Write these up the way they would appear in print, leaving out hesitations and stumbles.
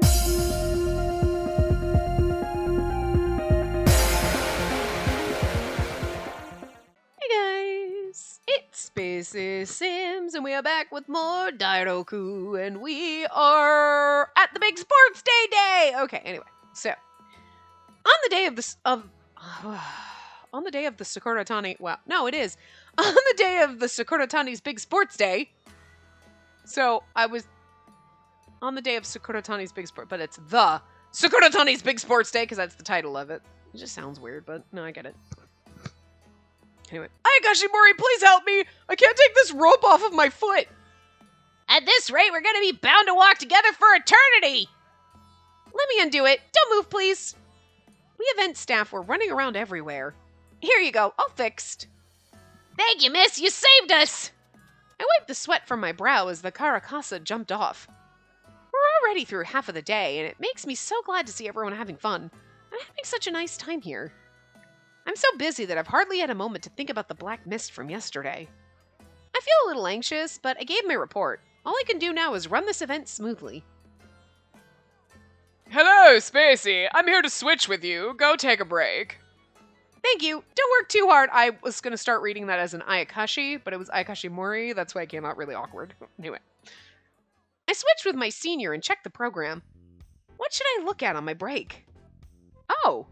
Guys, it's Spacey Sims, and we are back with more Dairoku, and we are at the big sports day. Okay, anyway, so on the day of on the day of the Sakuratani, well, no, it is on the day of the Sakuratani's big sports day. So I was on the day of Sakuratani's big sport, but it's the Sakuratani's big sports day because that's the title of it. It just sounds weird, but no, I get it. Anyway, Ayakashimori, please help me! I can't take this rope off of my foot! At this rate, we're gonna be bound to walk together for eternity! Let me undo it. Don't move, please. We event staff were running around everywhere. Here you go, all fixed. Thank you, miss, you saved us! I wiped the sweat from my brow as the Karakasa jumped off. We're already through half of the day, and it makes me so glad to see everyone having fun. I'm having such a nice time here. I'm so busy that I've hardly had a moment to think about the black mist from yesterday. I feel a little anxious, but I gave my report. All I can do now is run this event smoothly. Hello, Spacey. I'm here to switch with you. Go take a break. Thank you. Don't work too hard. I was going to start reading that as an Ayakashi, but it was Ayakashimori. That's why it came out really awkward. Anyway. I switched with my senior and checked the program. What should I look at on my break? Oh,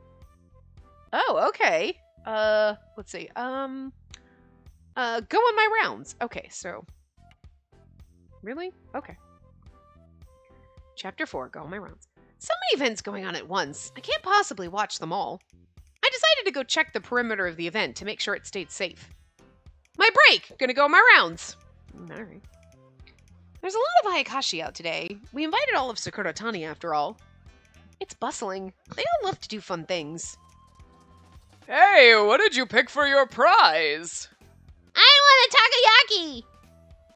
okay. Let's see. Go on my rounds. Okay, so. Really? Okay. Chapter 4, go on my rounds. So many events going on at once. I can't possibly watch them all. I decided to go check the perimeter of the event to make sure it stayed safe. My break! Gonna go on my rounds. Alright. There's a lot of Ayakashi out today. We invited all of Sakuratani after all. It's bustling. They all love to do fun things. Hey, what did you pick for your prize? I want a takoyaki!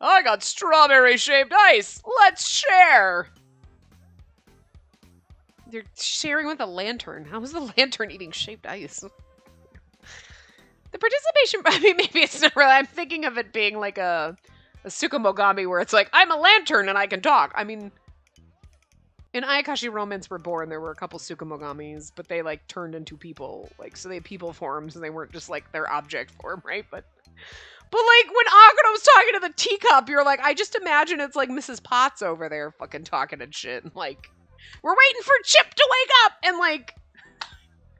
I got strawberry-shaped ice. Let's share! They're sharing with a lantern. How is the lantern eating shaped ice? The participation, I mean, maybe it's not really, I'm thinking of it being like a Tsukumogami where it's like, I'm a lantern and I can talk. I mean, in Ayakashi Romance Reborn, there were a couple Tsukumogamis, but they, like, turned into people. Like, so they had people forms, and they weren't just, like, their object form, right? But like, when Akira was talking to the teacup, you're like, I just imagine it's, like, Mrs. Potts over there fucking talking and shit. And, like, we're waiting for Chip to wake up! And, like,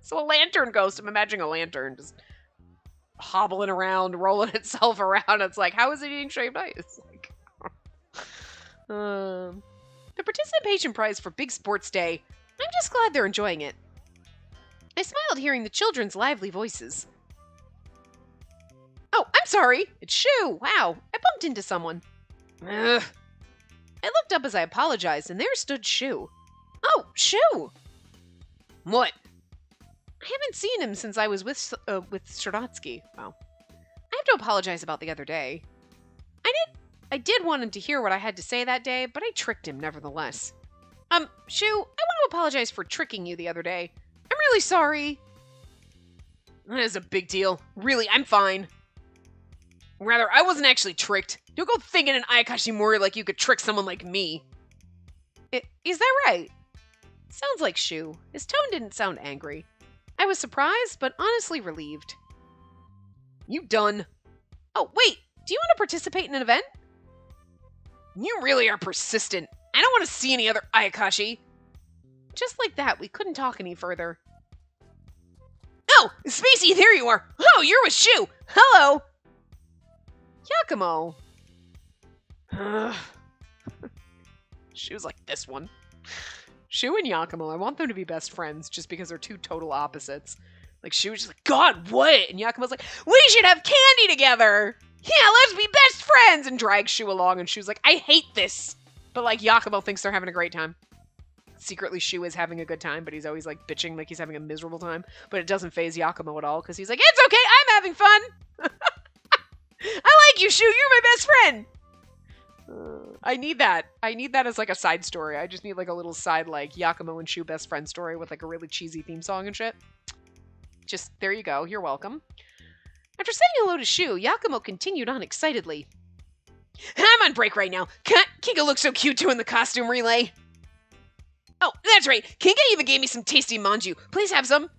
so a lantern ghost, I'm imagining a lantern just hobbling around, rolling itself around. It's like, how is it eating shaved ice? Like, the participation prize for Big Sports Day. I'm just glad they're enjoying it. I smiled hearing the children's lively voices. Oh, I'm sorry. It's Shu. Wow, I bumped into someone. Ugh. I looked up as I apologized, and there stood Shu. Oh, Shu! What? I haven't seen him since I was with Shiratsky. Wow. I have to apologize about the other day. I did want him to hear what I had to say that day, but I tricked him nevertheless. Shu, I want to apologize for tricking you the other day. I'm really sorry. That is a big deal. Really, I'm fine. Rather, I wasn't actually tricked. Don't go thinking an Ayakashimori like you could trick someone like me. Is that right? Sounds like Shu. His tone didn't sound angry. I was surprised, but honestly relieved. You done? Oh, wait. Do you want to participate in an event? You really are persistent. I don't want to see any other Ayakashi. Just like that, we couldn't talk any further. Oh, Spacey, there you are. Oh, you're with Shu. Hello. Yakumo. Shu's like this one. Shu and Yakumo, I want them to be best friends just because they're two total opposites. Like, Shu's just like, God, what? And Yakumo's like, we should have candy together. Yeah, let's be best friends! And drags Shu along, and Shu's like, I hate this! But, like, Yakumo thinks they're having a great time. Secretly, Shu is having a good time, but he's always, like, bitching like he's having a miserable time. But it doesn't faze Yakumo at all, because he's like, it's okay, I'm having fun! I like you, Shu, you're my best friend! I need that. I need that as, like, a side story. I just need, like, a little side, like, Yakumo and Shu best friend story with, like, a really cheesy theme song and shit. Just, there you go, you're welcome. After saying hello to Shu, Yakumo continued on excitedly. I'm on break right now. Kika looks so cute doing the costume relay. Oh, that's right. Kinga even gave me some tasty manju. Please have some.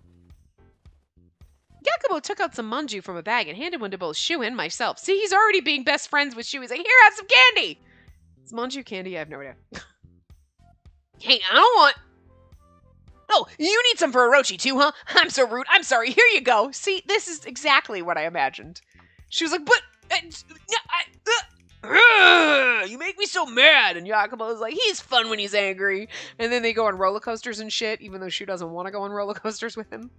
Yakumo took out some manju from a bag and handed one to both Shu and myself. See, he's already being best friends with Shu. He's like, here, have some candy. It's manju candy? I have no idea. Hey, I don't want... Oh, you need some for Orochi too, huh? I'm so rude. I'm sorry. Here you go. See, this is exactly what I imagined. She was like, but... you make me so mad. And Yakumo was like, he's fun when he's angry. And then they go on roller coasters and shit, even though Shu doesn't want to go on roller coasters with him.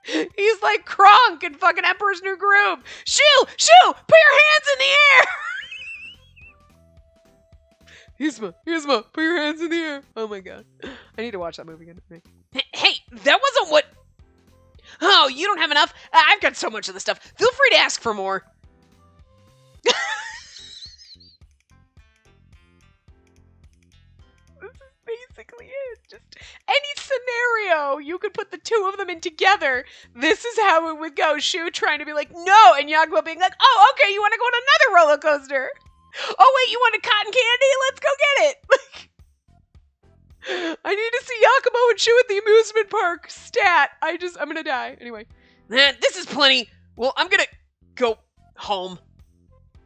He's like Kronk in fucking Emperor's New Groove. Shu! Put your hands in the air! Yuzma, put your hands in the air. Oh my god. I need to watch that movie again. Hey, that wasn't what... Oh, you don't have enough? I've got so much of this stuff. Feel free to ask for more. This is basically it. Just any scenario you could put the two of them in together. This is how it would go. Shu trying to be like, no, and Yakumo being like, oh, okay, you want to go on another roller coaster? Oh, wait, you want a cotton candy? Let's go get it. I need to see Yakumo and Shu at the amusement park. Stat. I'm gonna die. Anyway. This is plenty. Well, I'm gonna go home.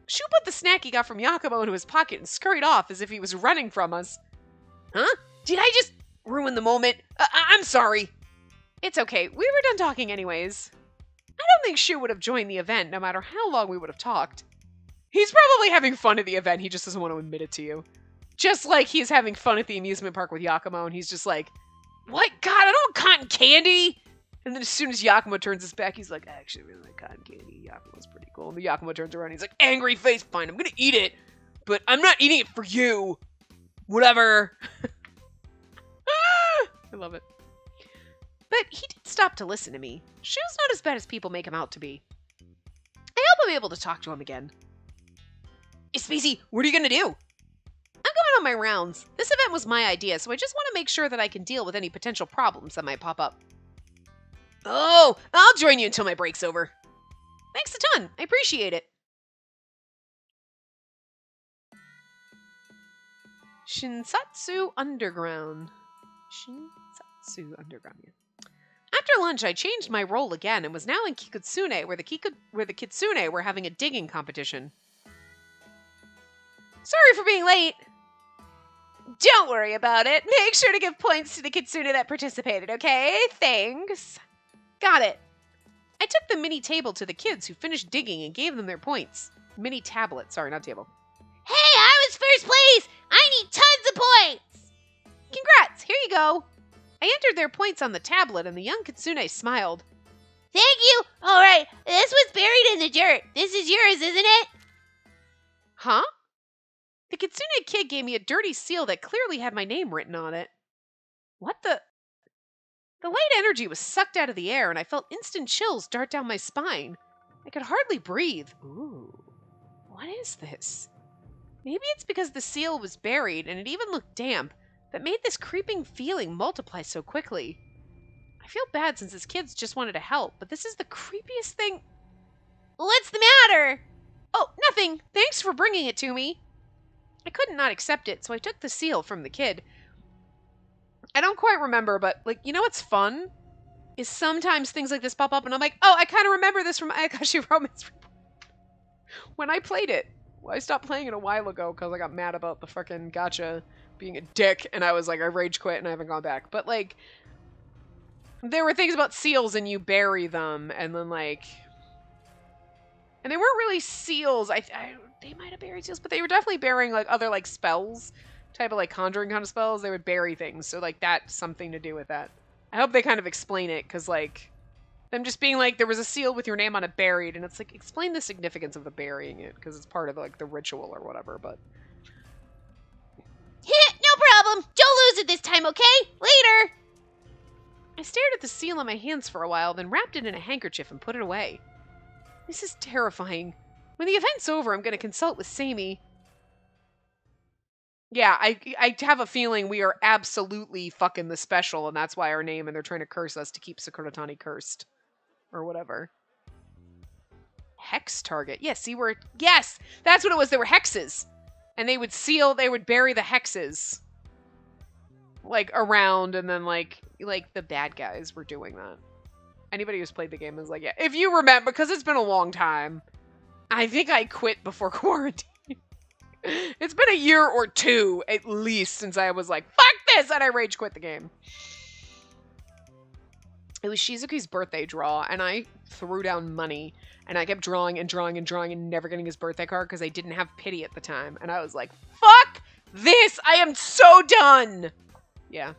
Shu put the snack he got from Yakumo into his pocket and scurried off as if he was running from us. Huh? Did I just ruin the moment? I'm sorry. It's okay. We were done talking anyways. I don't think Shu would have joined the event no matter how long we would have talked. He's probably having fun at the event. He just doesn't want to admit it to you. Just like he's having fun at the amusement park with Yakumo, and he's just like, what? God, I don't want cotton candy! And then as soon as Yakumo turns his back, he's like, I actually really like cotton candy. Yakumo's pretty cool. And the Yakumo turns around, he's like, angry face, fine, I'm gonna eat it. But I'm not eating it for you. Whatever. I love it. But he did stop to listen to me. Shu's not as bad as people make him out to be. I hope I'm able to talk to him again. Hey, Spacey, what are you gonna do? I'm going on my rounds. This event was my idea, so I just want to make sure that I can deal with any potential problems that might pop up. Oh, I'll join you until my break's over. Thanks a ton. I appreciate it. Shinsatsu Underground. Shinsatsu Underground, yeah. After lunch, I changed my role again and was now in Kikutsune, where the Kitsune were having a digging competition. Sorry for being late. Don't worry about it. Make sure to give points to the Kitsune that participated, okay? Thanks. Got it. I took the mini table to the kids who finished digging and gave them their points. Mini tablet. Sorry, not table. Hey, I was first place! I need tons of points! Congrats! Here you go. I entered their points on the tablet and the young Kitsune smiled. Thank you! Alright, this was buried in the dirt. This is yours, isn't it? Huh? The Kitsune kid gave me a dirty seal that clearly had my name written on it. What the... The light energy was sucked out of the air, and I felt instant chills dart down my spine. I could hardly breathe. Ooh, what is this? Maybe it's because the seal was buried, and it even looked damp, that made this creeping feeling multiply so quickly. I feel bad since his kids just wanted to help, but this is the creepiest thing... What's the matter? Oh, nothing. Thanks for bringing it to me. I couldn't not accept it, so I took the seal from the kid. I don't quite remember, but, like, you know what's fun? Is sometimes things like this pop up, and I'm like, oh, I kind of remember this from Ayakashimori. When I played it, well, I stopped playing it a while ago because I got mad about the fucking gacha being a dick, and I was like, I rage quit, and I haven't gone back. But, like, there were things about seals, and you bury them, and then, like... And they weren't really seals. They might have buried seals, but they were definitely burying, like, other, like, spells. Type of, like, conjuring kind of spells. They would bury things. So, like, that's something to do with that. I hope they kind of explain it, because, like, them just being like, there was a seal with your name on it buried, and it's like, explain the significance of the burying it, because it's part of, like, the ritual or whatever, but... No problem. Don't lose it this time, okay? Later. I stared at the seal in my hands for a while, then wrapped it in a handkerchief and put it away. This is terrifying. When the event's over, I'm going to consult with Sammy. Yeah, I have a feeling we are absolutely fucking the special, and that's why our name, and they're trying to curse us to keep Sakuratani cursed. Or whatever. Hex target. Yes, see, yes! That's what it was. They were hexes. And they would bury the hexes, like, around, and then, like, the bad guys were doing that. Anybody who's played the game is like, yeah. If you remember, because it's been a long time, I think I quit before quarantine. It's been a year or two, at least, since I was like, fuck this, and I rage quit the game. It was Shizuku's birthday draw, and I threw down money, and I kept drawing and drawing and drawing and never getting his birthday card because I didn't have pity at the time. And I was like, fuck this! I am so done! Yeah.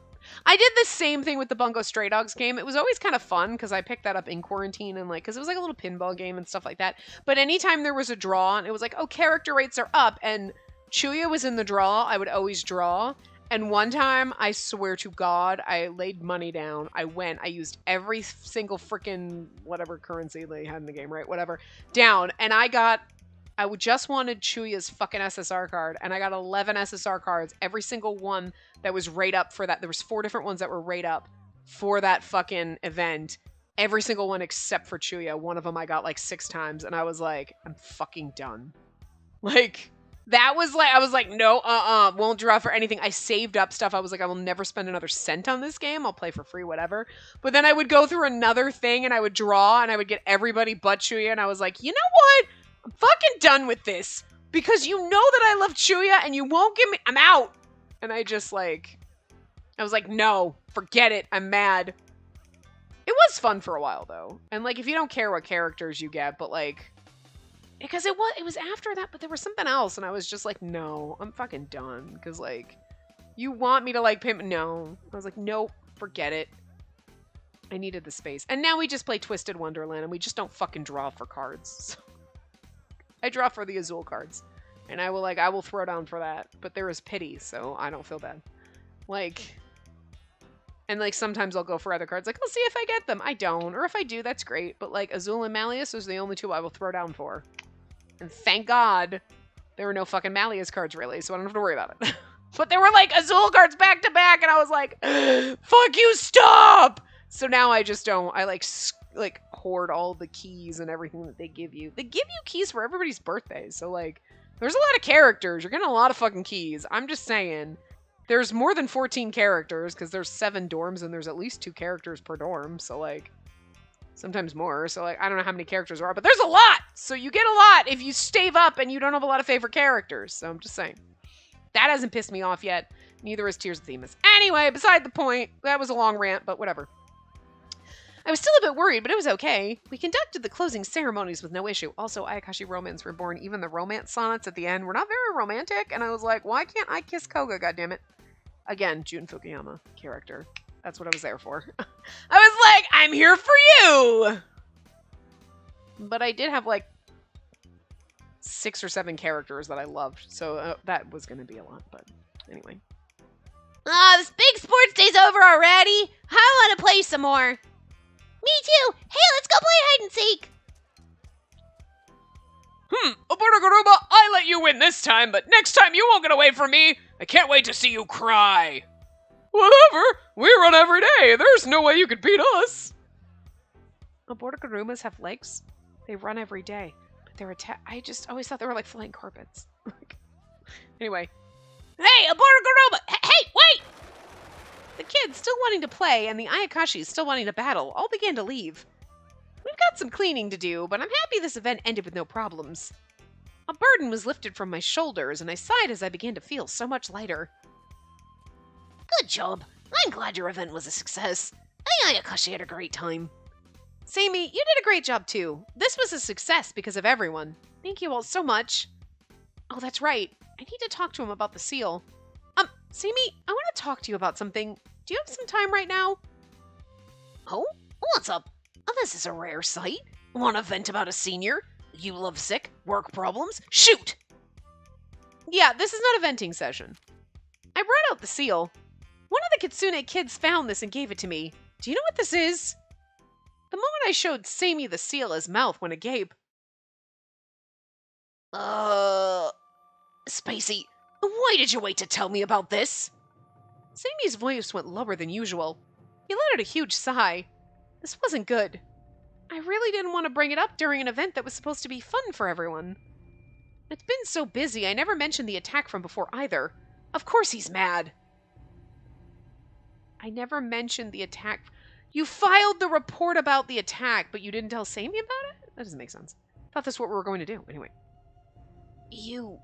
I did the same thing with the Bungo Stray Dogs game. It was always kind of fun because I picked that up in quarantine and like, because it was like a little pinball game and stuff like that. But anytime there was a draw and it was like, oh, character rates are up and Chuya was in the draw, I would always draw. And one time, I swear to God, I laid money down. I used every single freaking whatever currency they had in the game, right? Whatever, down. And I just wanted Chuya's fucking SSR card. And I got 11 SSR cards. Every single one that was rate up for that. There was 4 different ones that were rate up for that fucking event. Every single one except for Chuya. One of them I got like 6 times. And I was like, I'm fucking done. Like... That was like, I was like, no, won't draw for anything. I saved up stuff. I was like, I will never spend another cent on this game. I'll play for free, whatever. But then I would go through another thing and I would draw and I would get everybody but Chuya. And I was like, you know what? I'm fucking done with this. Because you know that I love Chuya and you won't give me, I'm out. And I just like, I was like, no, forget it. I'm mad. It was fun for a while though. And like, if you don't care what characters you get, but like, because it was after that, but there was something else, and I was just like, no, I'm fucking done. Because, like, you want me to, like, pay me? No. I was like, nope, forget it. I needed the space. And now we just play Twisted Wonderland, and we just don't fucking draw for cards. So I draw for the Azul cards. And I will throw down for that. But there is pity, so I don't feel bad. Like, and, like, sometimes I'll go for other cards. Like, I'll see if I get them. I don't. Or if I do, that's great. But, like, Azul and Malleus, those are the only 2 I will throw down for. And thank God there were no fucking Malleus cards, really, so I don't have to worry about it. But there were, like, Azul cards back to back, and I was like, fuck you, stop! So now I just don't. I, like, hoard all the keys and everything that they give you. They give you keys for everybody's birthday, so, like, there's a lot of characters. You're getting a lot of fucking keys. I'm just saying. There's more than 14 characters, because there's 7 dorms, and there's at least 2 characters per dorm, so, like... Sometimes more, so like, I don't know how many characters there are, but there's a lot! So you get a lot if you stave up and you don't have a lot of favorite characters, so I'm just saying. That hasn't pissed me off yet, neither has Tears of Themis. Anyway, beside the point, that was a long rant, but whatever. I was still a bit worried, but it was okay. We conducted the closing ceremonies with no issue. Also, Ayakashi Romance Reborn, even the romance sonnets at the end were not very romantic, and I was like, why can't I kiss Koga, goddammit? Again, Jun Fukuyama character. That's what I was there for. I was like, I'm here for you! But I did have like 6 or 7 characters that I loved, so that was going to be a lot, but anyway. This big sports day's over already. I want to play some more. Me too. Hey, let's go play hide and seek. Obaragoruma, I let you win this time, but next time you won't get away from me. I can't wait to see you cry. Whatever, we run every day. There's no way you could beat us. Obaragarumas have legs? They run every day. But they're I just always thought they were like flying carpets. Anyway. Hey, Obaragaruba! Hey, wait! The kids still wanting to play and the Ayakashis still wanting to battle all began to leave. We've got some cleaning to do, but I'm happy this event ended with no problems. A burden was lifted from my shoulders and I sighed as I began to feel so much lighter. Good job. I'm glad your event was a success. Ayakashi had a great time. Sammy, you did a great job too. This was a success because of everyone. Thank you all so much. Oh, that's right. I need to talk to him about the seal. Sammy, I want to talk to you about something. Do you have some time right now? Oh? What's up? Oh, this is a rare sight. Want to vent about a senior? You love sick? Work problems? Shoot! Yeah, this is not a venting session. I brought out the seal. One of the Kitsune kids found this and gave it to me. Do you know what this is? The moment I showed Sammy the seal, his mouth went agape. Spacey, why did you wait to tell me about this? Sammy's voice went lower than usual. He let out a huge sigh. This wasn't good. I really didn't want to bring it up during an event that was supposed to be fun for everyone. It's been so busy, I never mentioned the attack from before either. Of course he's mad. I never mentioned the attack. You filed the report about the attack, but you didn't tell Sammy about it? That doesn't make sense. I thought that's what we were going to do. Anyway. You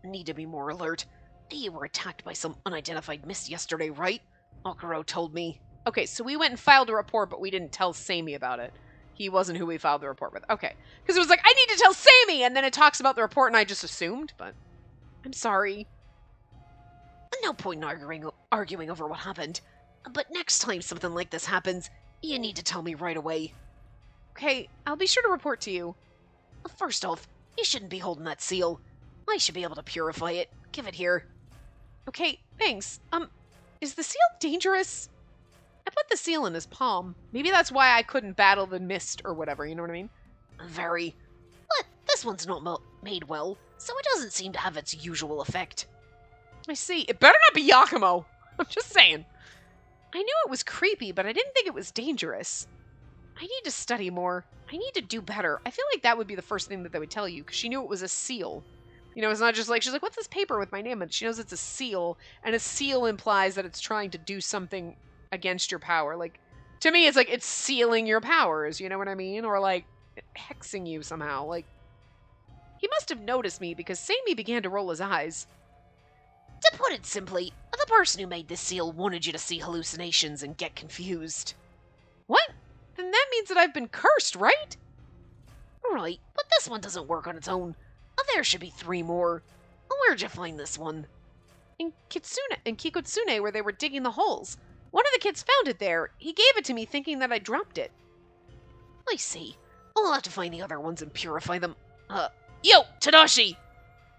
need to be more alert. You were attacked by some unidentified mist yesterday, right? Okuro told me. Okay, so we went and filed a report, but we didn't tell Sammy about it. He wasn't who we filed the report with. Okay. Because it was like, I need to tell Sammy! And then it talks about the report, and I just assumed, but I'm sorry. No point in arguing over what happened. But next time something like this happens, you need to tell me right away. Okay, I'll be sure to report to you. First off, you shouldn't be holding that seal. I should be able to purify it. Give it here. Okay, thanks. Is the seal dangerous? I put the seal in his palm. Maybe that's why I couldn't battle the mist or whatever, you know what I mean? Very. But this one's not made well, so it doesn't seem to have its usual effect. I see. It better not be Yakumo. I'm just saying. I knew it was creepy, but I didn't think it was dangerous. I need to study more. I need to do better. I feel like that would be the first thing that they would tell you, because she knew it was a seal. You know, it's not just like, she's like, what's this paper with my name on it? She knows it's a seal, and a seal implies that it's trying to do something against your power. Like, to me, it's like, it's sealing your powers, you know what I mean? Or like, hexing you somehow. Like, he must have noticed me, because Sammy began to roll his eyes. To put it simply, the person who made this seal wanted you to see hallucinations and get confused. What? Then that means that I've been cursed, right? Right, but this one doesn't work on its own. There should be 3 more. Where'd you find this one? In Kikutsune, where they were digging the holes. One of the kids found it there. He gave it to me thinking that I dropped it. I see. I'll have to find the other ones and purify them. Yo, Tadashi!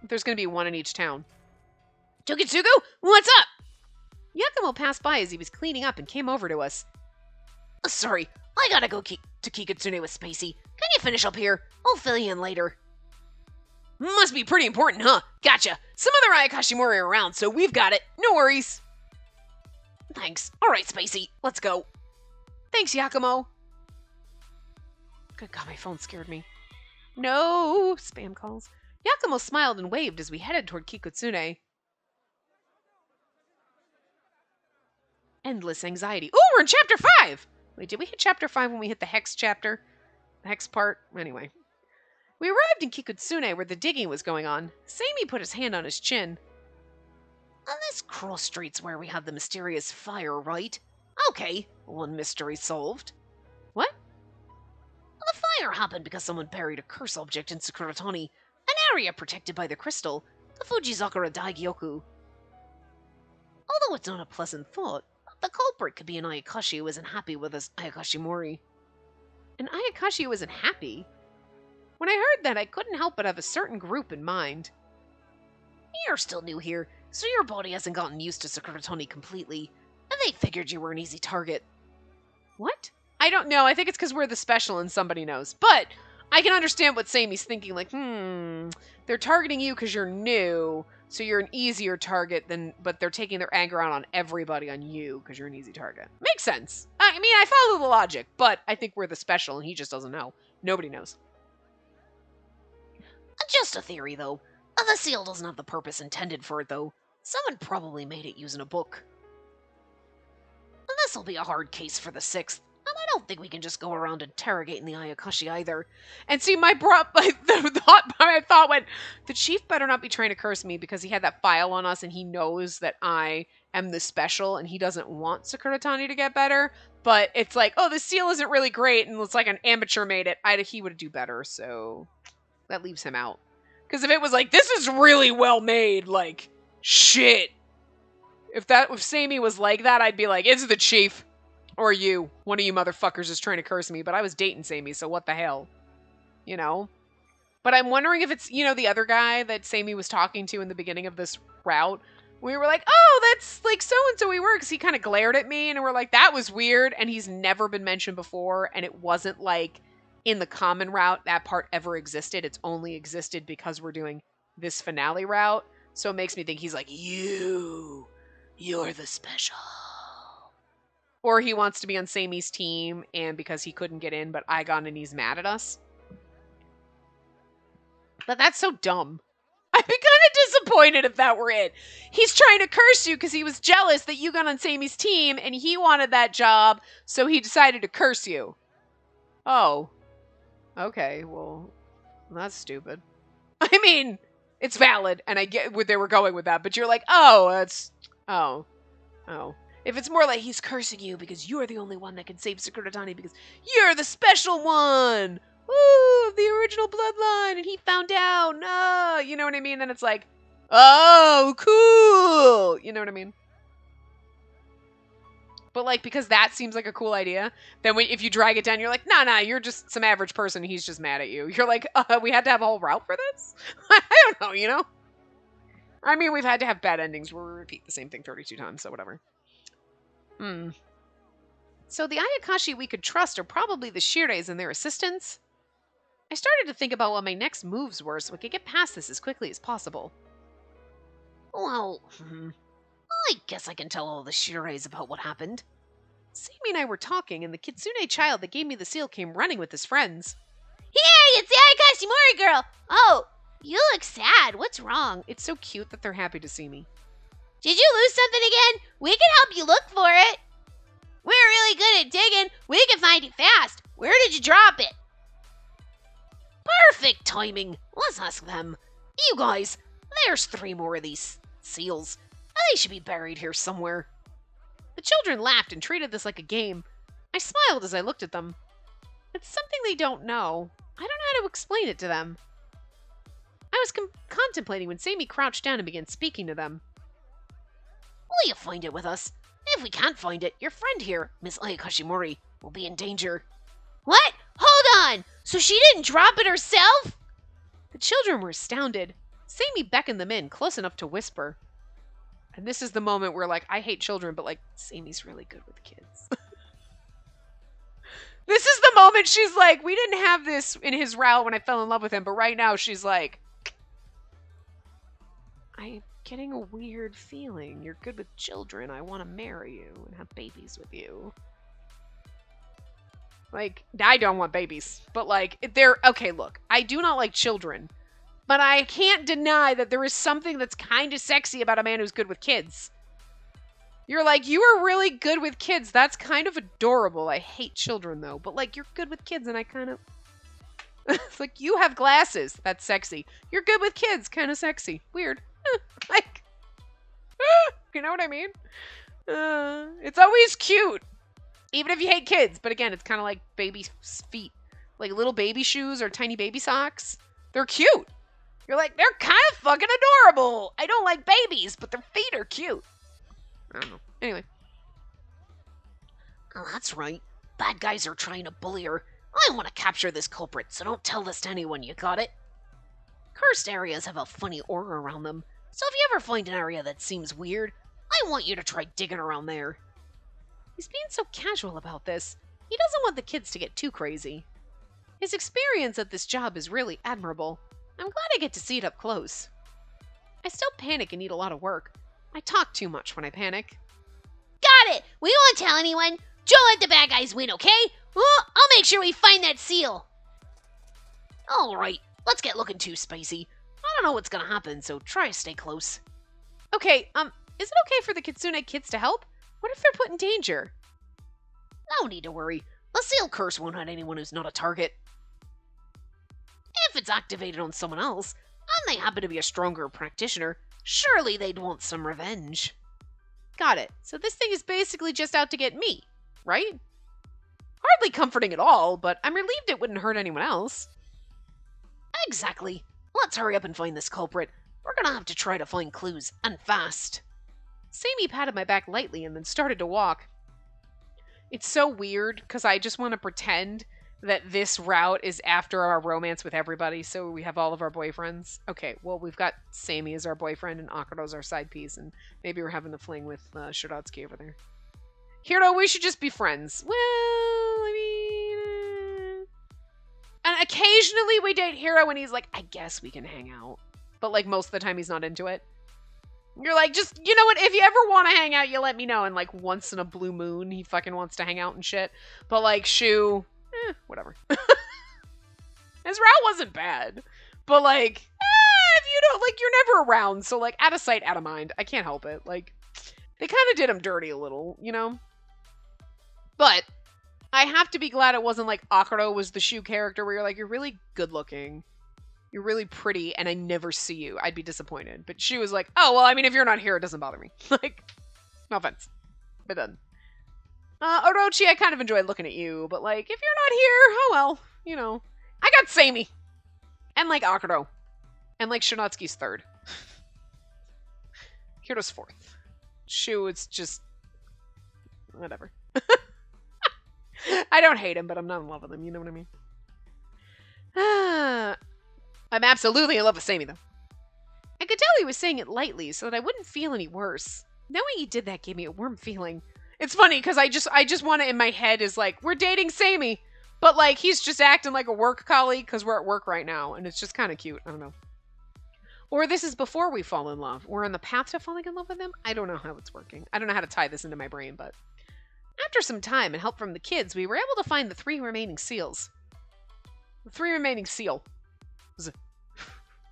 There's gonna be one in each town. Tokitsugu, what's up? Yakumo passed by as he was cleaning up and came over to us. Sorry, I gotta go to Kikutsune with Spacey. Can you finish up here? I'll fill you in later. Must be pretty important, huh? Gotcha. Some other Ayakashimori are around, so we've got it. No worries. Thanks. Alright, Spacey, let's go. Thanks, Yakumo. Good God, my phone scared me. No spam calls. Yakumo smiled and waved as we headed toward Kikutsune. Endless anxiety. Ooh, we're in chapter 5! Wait, did we hit chapter 5 when we hit the hex chapter? The hex part? Anyway. We arrived in Kikutsune where the digging was going on. Sammy put his hand on his chin. This cross street's where we had the mysterious fire, right? Okay, one mystery solved. What? The fire happened because someone buried a curse object in Sakuratani, an area protected by the crystal, the Fujizakura Daigyoku. Although it's not a pleasant thought, the culprit could be an Ayakashi who isn't happy with his Ayakashimori. An Ayakashi who isn't happy? When I heard that, I couldn't help but have a certain group in mind. You're still new here, so your body hasn't gotten used to Sakuratani completely, and they figured you were an easy target. What? I don't know. I think it's because we're the special and somebody knows. But I can understand what Sammy's thinking. Like, they're targeting you because you're new, so you're an easier target but they're taking their anger out on everybody on you because you're an easy target. Makes sense. I mean, I follow the logic, but I think we're the special and he just doesn't know. Nobody knows. Just a theory, though. The seal doesn't have the purpose intended for it, though. Someone probably made it using a book. This'll be a hard case for the 6th, and I don't think we can just go around interrogating the Ayakashi either. And see, my thought went, the chief better not be trying to curse me because he had that file on us and he knows that I am the special and he doesn't want Sakuratani to get better. But it's like, oh, the seal isn't really great and it's like an amateur made it. He would do better, so that leaves him out. Because if it was like, this is really well made, like, shit. If Sammy was like that, I'd be like, it's the chief. Or you. One of you motherfuckers is trying to curse me. But I was dating Sammy, so what the hell? You know? But I'm wondering if it's, the other guy that Sammy was talking to in the beginning of this route. We were like, oh, that's like so-and-so he works. He kind of glared at me, and we're like, that was weird. And he's never been mentioned before. And it wasn't like in the common route that part ever existed. It's only existed because we're doing this finale route. So it makes me think he's like, you're the special. Or he wants to be on Sammy's team, and because he couldn't get in, but I got in, he's mad at us. But that's so dumb. I'd be kind of disappointed if that were it. He's trying to curse you because he was jealous that you got on Samey's team and he wanted that job, so he decided to curse you. Oh. Okay, well, that's stupid. I mean, it's valid, and I get where they were going with that, but you're like, oh, that's... Oh. If it's more like he's cursing you because you're the only one that can save Sakuratani because you're the special one! Ooh, the original bloodline, and he found out. No, you know what I mean? Then it's like, oh, cool. You know what I mean? But like, because that seems like a cool idea, then if you drag it down, you're like, nah, you're just some average person. He's just mad at you. You're like, we had to have a whole route for this? I don't know, you know? I mean, we've had to have bad endings where we repeat the same thing 32 times, so whatever. So the Ayakashi we could trust are probably the Shireis and their assistants. I started to think about what my next moves were so we could get past this as quickly as possible. Well, I guess I can tell all the Shireis about what happened. Samey and I were talking, and the Kitsune child that gave me the seal came running with his friends. Hey, it's the Ayakashimori girl! Oh, you look sad. What's wrong? It's so cute that they're happy to see me. Did you lose something again? We can help you look for it. We're really good at digging. We can find it fast. Where did you drop it? Perfect timing. Let's ask them. You guys, there's 3 more of these seals. They should be buried here somewhere. The children laughed and treated this like a game. I smiled as I looked at them. It's something they don't know. I don't know how to explain it to them. I was contemplating when Samey crouched down and began speaking to them. Will you find it with us? If we can't find it, your friend here, Miss Ayakashimori, will be in danger. What? Hold on! So she didn't drop it herself? The children were astounded. Samey beckoned them in, close enough to whisper. And this is the moment where, like, I hate children, but, like, Samey's really good with kids. This is the moment she's like, we didn't have this in his route when I fell in love with him, but right now she's like, I'm getting a weird feeling. You're good with children. I want to marry you and have babies with you. Like, I don't want babies, but like, okay, look, I do not like children, but I can't deny that there is something that's kind of sexy about a man who's good with kids. You're like, you are really good with kids. That's kind of adorable. I hate children though, but like, you're good with kids and I kind of, it's like, you have glasses. That's sexy. You're good with kids. Kind of sexy. Weird. Like, you know what I mean? It's always cute. Even if you hate kids. But again, it's kind of like baby feet. Like little baby shoes or tiny baby socks. They're cute. You're like, they're kind of fucking adorable. I don't like babies, but their feet are cute. I don't know. Anyway. Oh, that's right. Bad guys are trying to bully her. I want to capture this culprit, so don't tell this to anyone, you got it? Cursed areas have a funny aura around them, so if you ever find an area that seems weird, I want you to try digging around there. He's being so casual about this. He doesn't want the kids to get too crazy. His experience at this job is really admirable. I'm glad I get to see it up close. I still panic and need a lot of work. I talk too much when I panic. Got it! We won't tell anyone. Don't let the bad guys win, okay? I'll make sure we find that seal. Alright, let's get looking too, Spacey. I don't know what's gonna happen, so try to stay close. Okay, is it okay for the Kitsune kids to help? What if they're put in danger? No need to worry. The seal curse won't hurt anyone who's not a target. If it's activated on someone else, and they happen to be a stronger practitioner, surely they'd want some revenge. Got it. So this thing is basically just out to get me, right? Hardly comforting at all, but I'm relieved it wouldn't hurt anyone else. Exactly. Let's hurry up and find this culprit. We're gonna have to try to find clues, and fast. Samey patted my back lightly and then started to walk. It's so weird, because I just want to pretend that this route is after our romance with everybody, so we have all of our boyfriends. Okay, well, we've got Samey as our boyfriend, and Akaro's our side piece, and maybe we're having the fling with Shiratsuki over there. Hiro, we should just be friends. Well, I mean... And occasionally we date Hiro and he's like, I guess we can hang out. But like most of the time he's not into it. You're like, just, you know what, if you ever want to hang out, you let me know. And like once in a blue moon, he fucking wants to hang out and shit. But like, Shu, whatever. His route wasn't bad. But like, if you don't, like, you're never around, so, like, out of sight, out of mind. I can't help it. Like, they kind of did him dirty a little, you know? But I have to be glad it wasn't like Akuro was the Shu character where you're like, you're really good looking. You're really pretty, and I never see you. I'd be disappointed. But she was like, oh, well, I mean, if you're not here, it doesn't bother me. Like, no offense. But then. Orochi, I kind of enjoyed looking at you, but, like, if you're not here, oh, well, you know. I got Seimi. And, like, Akuro. And, like, Shinatsuki's third. Hiro's fourth. Shu, it's just... whatever. I don't hate him, but I'm not in love with him, you know what I mean? I'm absolutely in love with Seimi, though. I could tell he was saying it lightly so that I wouldn't feel any worse. Knowing he did that gave me a warm feeling. It's funny, because I just want it in my head is like, we're dating Seimi, but like, he's just acting like a work colleague because we're at work right now, and it's just kind of cute. I don't know. Or this is before we fall in love. We're on the path to falling in love with him? I don't know how it's working. I don't know how to tie this into my brain, but... After some time and help from the kids, we were able to find the 3 remaining seals. The 3 remaining seal.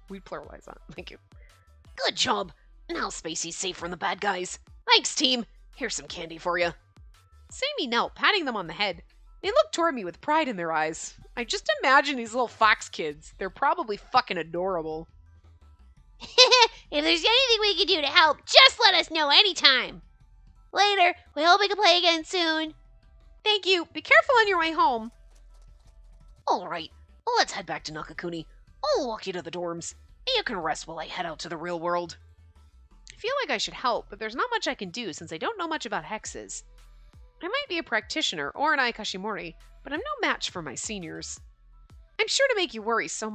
We pluralize that. Thank you. Good job. Now Spacey's safe from the bad guys. Thanks, team. Here's some candy for you. Seimi knelt, patting them on the head. They looked toward me with pride in their eyes. I just imagine these little fox kids. They're probably fucking adorable. If there's anything we can do to help, just let us know anytime. Later. We hope we can play again soon. Thank you. Be careful on your way home. All right. Well, let's head back to Nakakuni. I'll walk you to the dorms. And you can rest while I head out to the real world. I feel like I should help, but there's not much I can do since I don't know much about hexes. I might be a practitioner or an Ayakashimori, but I'm no match for my seniors. I'm sorry to make you worry so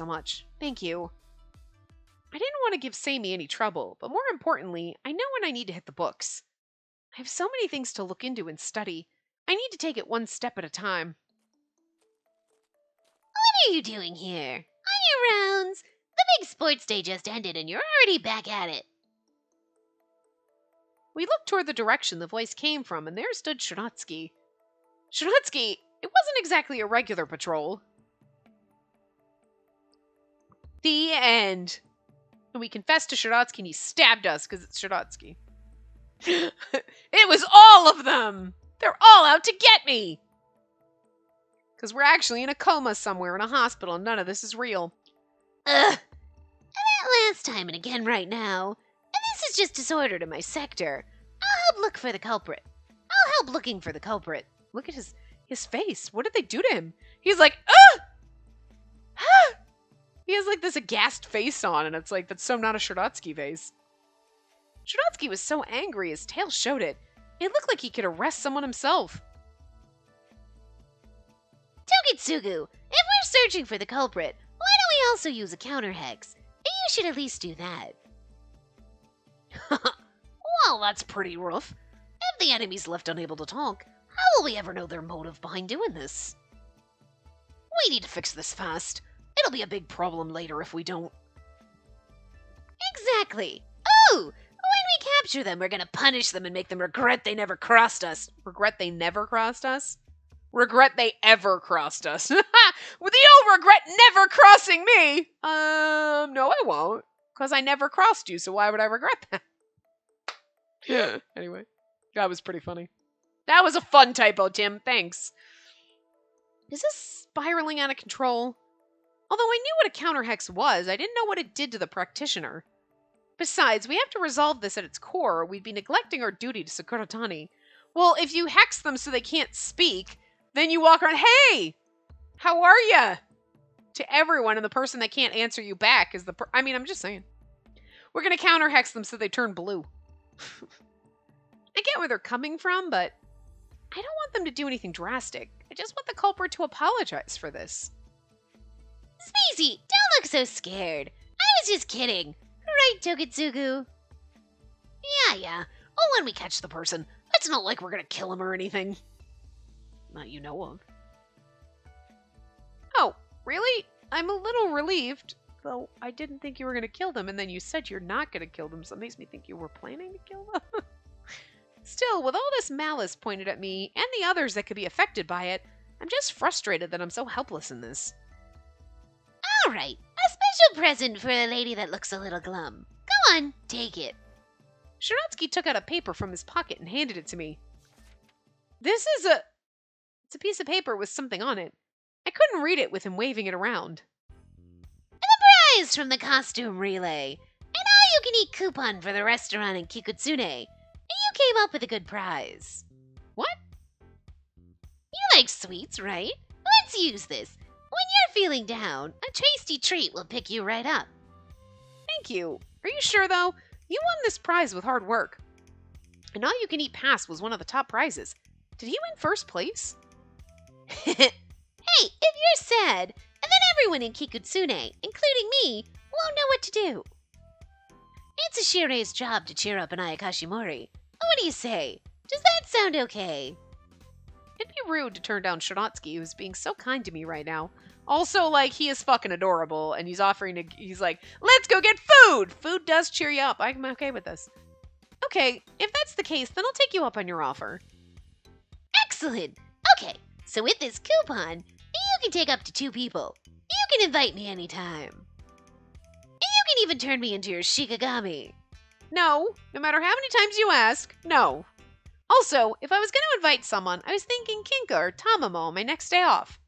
much. Thank you. I didn't want to give Seimi any trouble, but more importantly, I know when I need to hit the books. I have so many things to look into and study. I need to take it one step at a time. What are you doing here? On your rounds? The big sports day just ended and you're already back at it. We looked toward the direction the voice came from, and there stood Shinatsuki. Shinatsuki, it wasn't exactly a regular patrol. The end. And we confessed to Shinatsuki and he stabbed us because it's Shinatsuki. It was all of them! They're all out to get me! Because we're actually in a coma somewhere in a hospital and none of this is real. Ugh. And that last time and again right now. And this is just disorder to my sector. I'll help look for the culprit. I'll help looking for the culprit. Look at his face. What did they do to him? He's like, ah! Ah! He has like this aghast face on, and it's like, that's so not a Shinatsuki face. Shinatsuki was so angry, his tail showed it. It looked like he could arrest someone himself. Tokitsugu, if we're searching for the culprit, why don't we also use a counter hex? You should at least do that. Well, that's pretty rough. If the enemy's left unable to talk, how will we ever know their motive behind doing this? We need to fix this fast. It'll be a big problem later if we don't. Exactly. Oh, when we capture them, we're gonna punish them and make them regret they never crossed us. Regret they never crossed us? Regret they ever crossed us. Well, you'll regret never crossing me. No, I won't. Because I never crossed you, so why would I regret that? Yeah. Anyway, that was pretty funny. That was a fun typo, Tim. Thanks. Is this spiraling out of control? Although I knew what a counter hex was, I didn't know what it did to the practitioner. Besides, we have to resolve this at its core, or we'd be neglecting our duty to Sakuratani. Well, if you hex them so they can't speak, then you walk around, hey, how are ya? To everyone, and the person that can't answer you back is I'm just saying. We're going to counter hex them so they turn blue. I get where they're coming from, but I don't want them to do anything drastic. I just want the culprit to apologize for this. Spacey, don't look so scared. I was just kidding. Right, Tokitsugu? Yeah. Oh, when we catch the person, it's not like we're gonna kill him or anything. That you know of. Oh, really? I'm a little relieved. Though I didn't think you were gonna kill them, and then you said you're not gonna kill them, so it makes me think you were planning to kill them. Still, with all this malice pointed at me, and the others that could be affected by it, I'm just frustrated that I'm so helpless in this. Alright, a special present for a lady that looks a little glum. Go on, take it. Sharatsky took out a paper from his pocket and handed it to me. It's a piece of paper with something on it. I couldn't read it with him waving it around. Prize from the costume relay. An all-you-can-eat coupon for the restaurant in Kikutsune. And you came up with a good prize. What? You like sweets, right? Let's use this. When you're feeling down, a tasty treat will pick you right up. Thank you. Are you sure, though? You won this prize with hard work. An all-you-can-eat pass was one of the top prizes. Did he win first place? Hey, if you're sad, and then everyone in Kikutsune, including me, won't know what to do. It's Ashire's job to cheer up an Ayakashimori. What do you say? Does that sound okay? It'd be rude to turn down Sharatsky, who's being so kind to me right now. Also, like, he is fucking adorable, and he's like, let's go get food! Food does cheer you up. I'm okay with this. Okay, if that's the case, then I'll take you up on your offer. Excellent! Okay, so with this coupon, you can take up to 2 people. You can invite me anytime. And you can even turn me into your Shikigami. No matter how many times you ask, no. Also, if I was going to invite someone, I was thinking Kinka or Tamamo on my next day off.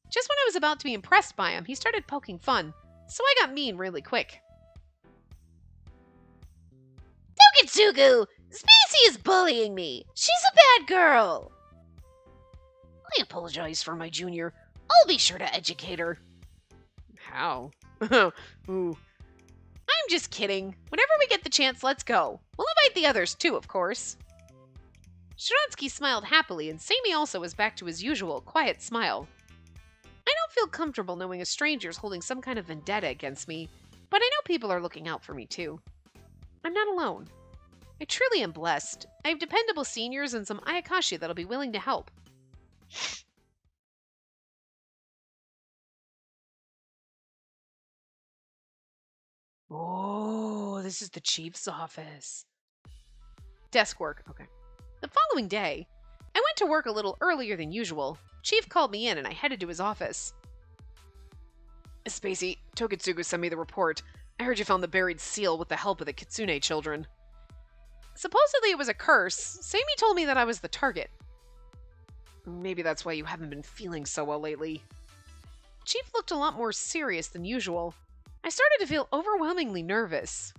Just when I was about to be impressed by him, he started poking fun, so I got mean really quick. Tokitsugu! Spacey is bullying me! She's a bad girl! I apologize for my junior. I'll be sure to educate her. How? Ooh. I'm just kidding. Whenever we get the chance, let's go. We'll invite the others too, of course. Sharansky smiled happily, and Sammy also was back to his usual quiet smile. I don't feel comfortable knowing a stranger's holding some kind of vendetta against me, but I know people are looking out for me too. I'm not alone. I truly am blessed. I have dependable seniors and some Ayakashi that'll be willing to help. Oh, this is the chief's office. Desk work, okay. The following day, I went to work a little earlier than usual. Chief called me in and I headed to his office. Spacey, Tokitsugu sent me the report. I heard you found the buried seal with the help of the Kitsune children. Supposedly it was a curse. Sammy told me that I was the target. Maybe that's why you haven't been feeling so well lately. Chief looked a lot more serious than usual. I started to feel overwhelmingly nervous.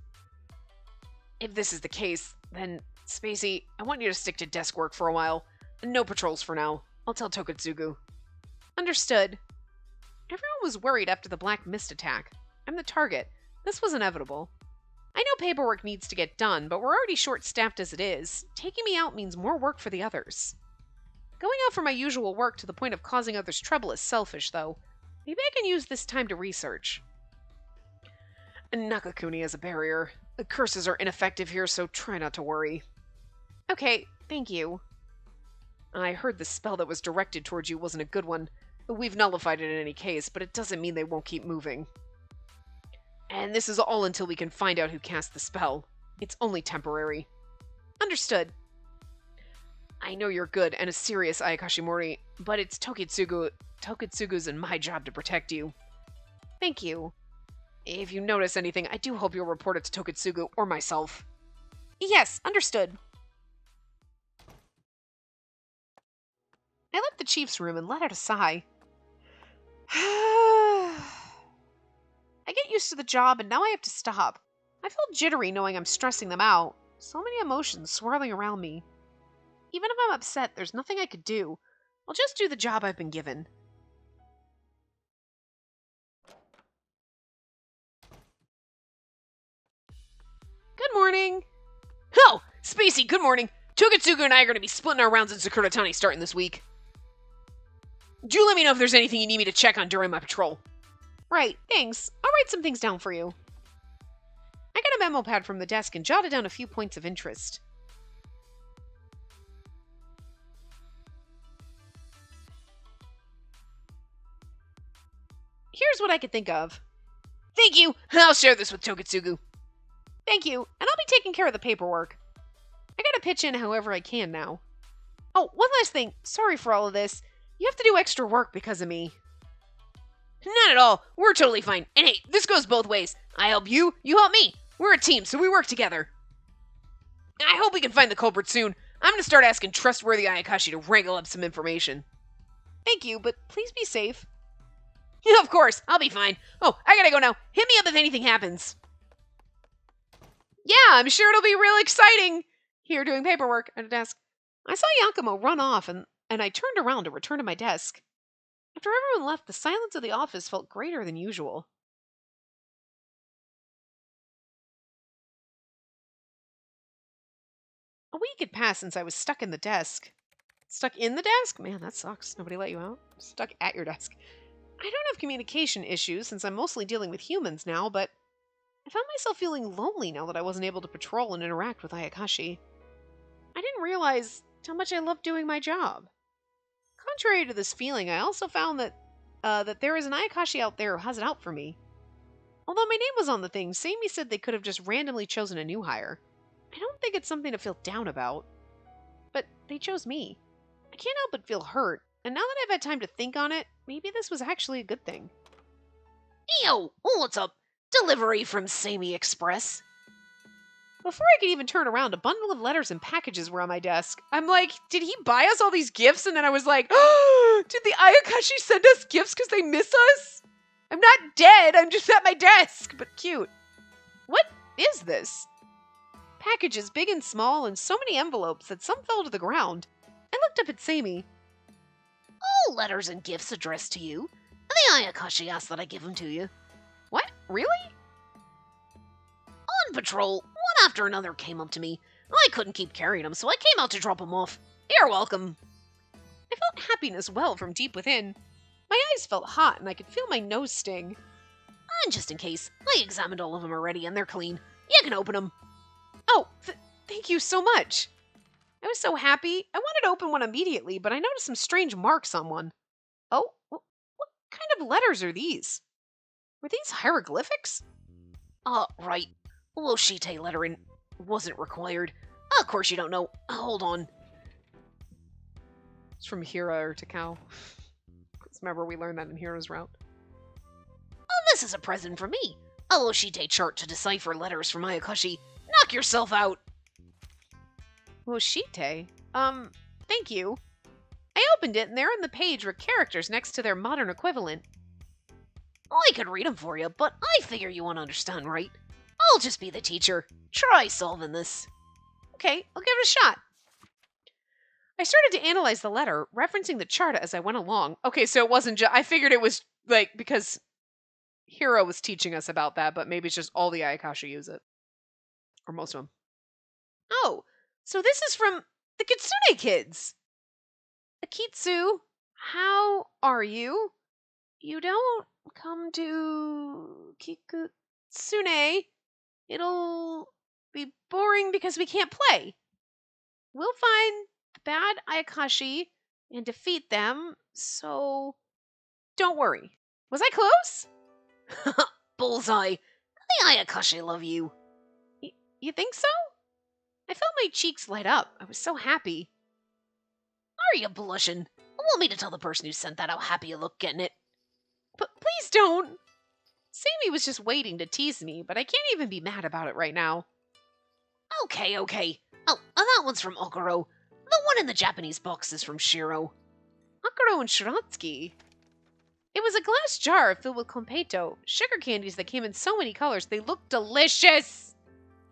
If this is the case, then, Spacey, I want you to stick to desk work for a while. No patrols for now. I'll tell Tokitsugu. Understood. Everyone was worried after the Black Mist attack. I'm the target. This was inevitable. I know paperwork needs to get done, but we're already short-staffed as it is. Taking me out means more work for the others. Going out for my usual work to the point of causing others trouble is selfish, though. Maybe I can use this time to research. Nakakuni is a barrier. The curses are ineffective here, so try not to worry. Okay, thank you. I heard the spell that was directed towards you wasn't a good one. We've nullified it in any case, but it doesn't mean they won't keep moving. And this is all until we can find out who cast the spell. It's only temporary. Understood. I know you're good and a serious Ayakashimori, but it's Tokitsugu's and my job to protect you. Thank you. If you notice anything, I do hope you'll report it to Tokitsugu or myself. Yes, understood. I left the chief's room and let out a sigh. I get used to the job and now I have to stop. I feel jittery knowing I'm stressing them out. So many emotions swirling around me. Even if I'm upset, there's nothing I could do. I'll just do the job I've been given. Good morning. Oh, Spacey, good morning. Tokitsugu and I are going to be splitting our rounds in Sakuratani starting this week. Do let me know if there's anything you need me to check on during my patrol. Right, thanks. I'll write some things down for you. I got a memo pad from the desk and jotted down a few points of interest. Here's what I could think of. Thank you. I'll share this with Tokitsugu. Thank you, and I'll be taking care of the paperwork. I gotta pitch in however I can now. Oh, one last thing. Sorry for all of this. You have to do extra work because of me. Not at all. We're totally fine. And hey, this goes both ways. I help you, you help me. We're a team, so we work together. I hope we can find the culprit soon. I'm gonna start asking trustworthy Ayakashi to wrangle up some information. Thank you, but please be safe. Yeah, of course. I'll be fine. Oh, I gotta go now. Hit me up if anything happens. Yeah, I'm sure it'll be real exciting. Here doing paperwork at a desk. I saw Yakumo run off and I turned around to return to my desk. After everyone left, the silence of the office felt greater than usual. A week had passed since I was stuck in the desk. Stuck in the desk? Man, that sucks. Nobody let you out. Stuck at your desk. I don't have communication issues since I'm mostly dealing with humans now, but I found myself feeling lonely now that I wasn't able to patrol and interact with Ayakashi. I didn't realize how much I loved doing my job. Contrary to this feeling, I also found that there is an Ayakashi out there who has it out for me. Although my name was on the thing, Sammy said they could have just randomly chosen a new hire. I don't think it's something to feel down about. But they chose me. I can't help but feel hurt, and now that I've had time to think on it, maybe this was actually a good thing. Yo, what's up? Delivery from Sammy Express. Before I could even turn around, a bundle of letters and packages were on my desk. I'm like, did he buy us all these gifts? And then I was like, oh, did the Ayakashi send us gifts because they miss us? I'm not dead, I'm just at my desk, but cute. What is this? Packages big and small and so many envelopes that some fell to the ground. I looked up at Sammy. All letters and gifts addressed to you. The Ayakashi asked that I give them to you. What? Really? On patrol, one after another came up to me. I couldn't keep carrying them, so I came out to drop them off. You're welcome. I felt happiness well from deep within. My eyes felt hot and I could feel my nose sting. And just in case, I examined all of them already and they're clean. You can open them. Oh, thank you so much. I was so happy. I wanted to open one immediately, but I noticed some strange marks on one. Oh, what kind of letters are these? Were these hieroglyphics? Right. Woshite lettering wasn't required. Of course you don't know. Hold on. It's from Hira or Takao. Remember, we learned that in Hira's route. This is a present for me. A Woshite chart to decipher letters from Ayakashi. Knock yourself out. Woshite? Thank you. I opened it and there on the page were characters next to their modern equivalent. I could read them for you, but I figure you won't understand, right? I'll just be the teacher. Try solving this. Okay, I'll give it a shot. I started to analyze the letter, referencing the chart as I went along. Okay, so it wasn't just... I figured it was, like, because Hiro was teaching us about that, but maybe it's just all the Ayakashi use it. Or most of them. Oh, so this is from the Kitsune kids. Akitsu, how are you? You don't come to Kikutsune. It'll be boring because we can't play. We'll find the bad Ayakashi and defeat them, so don't worry. Was I close? Bullseye. The Ayakashi love you. You think so? I felt my cheeks light up. I was so happy. Are you blushing? Want me to tell the person who sent that how happy you look getting it? But please don't. Sammy was just waiting to tease me, but I can't even be mad about it right now. Okay. Oh, that one's from Okuro. The one in the Japanese box is from Shiro. Akuro and Shiratsky. It was a glass jar filled with Kompeto, sugar candies that came in so many colors. They looked delicious.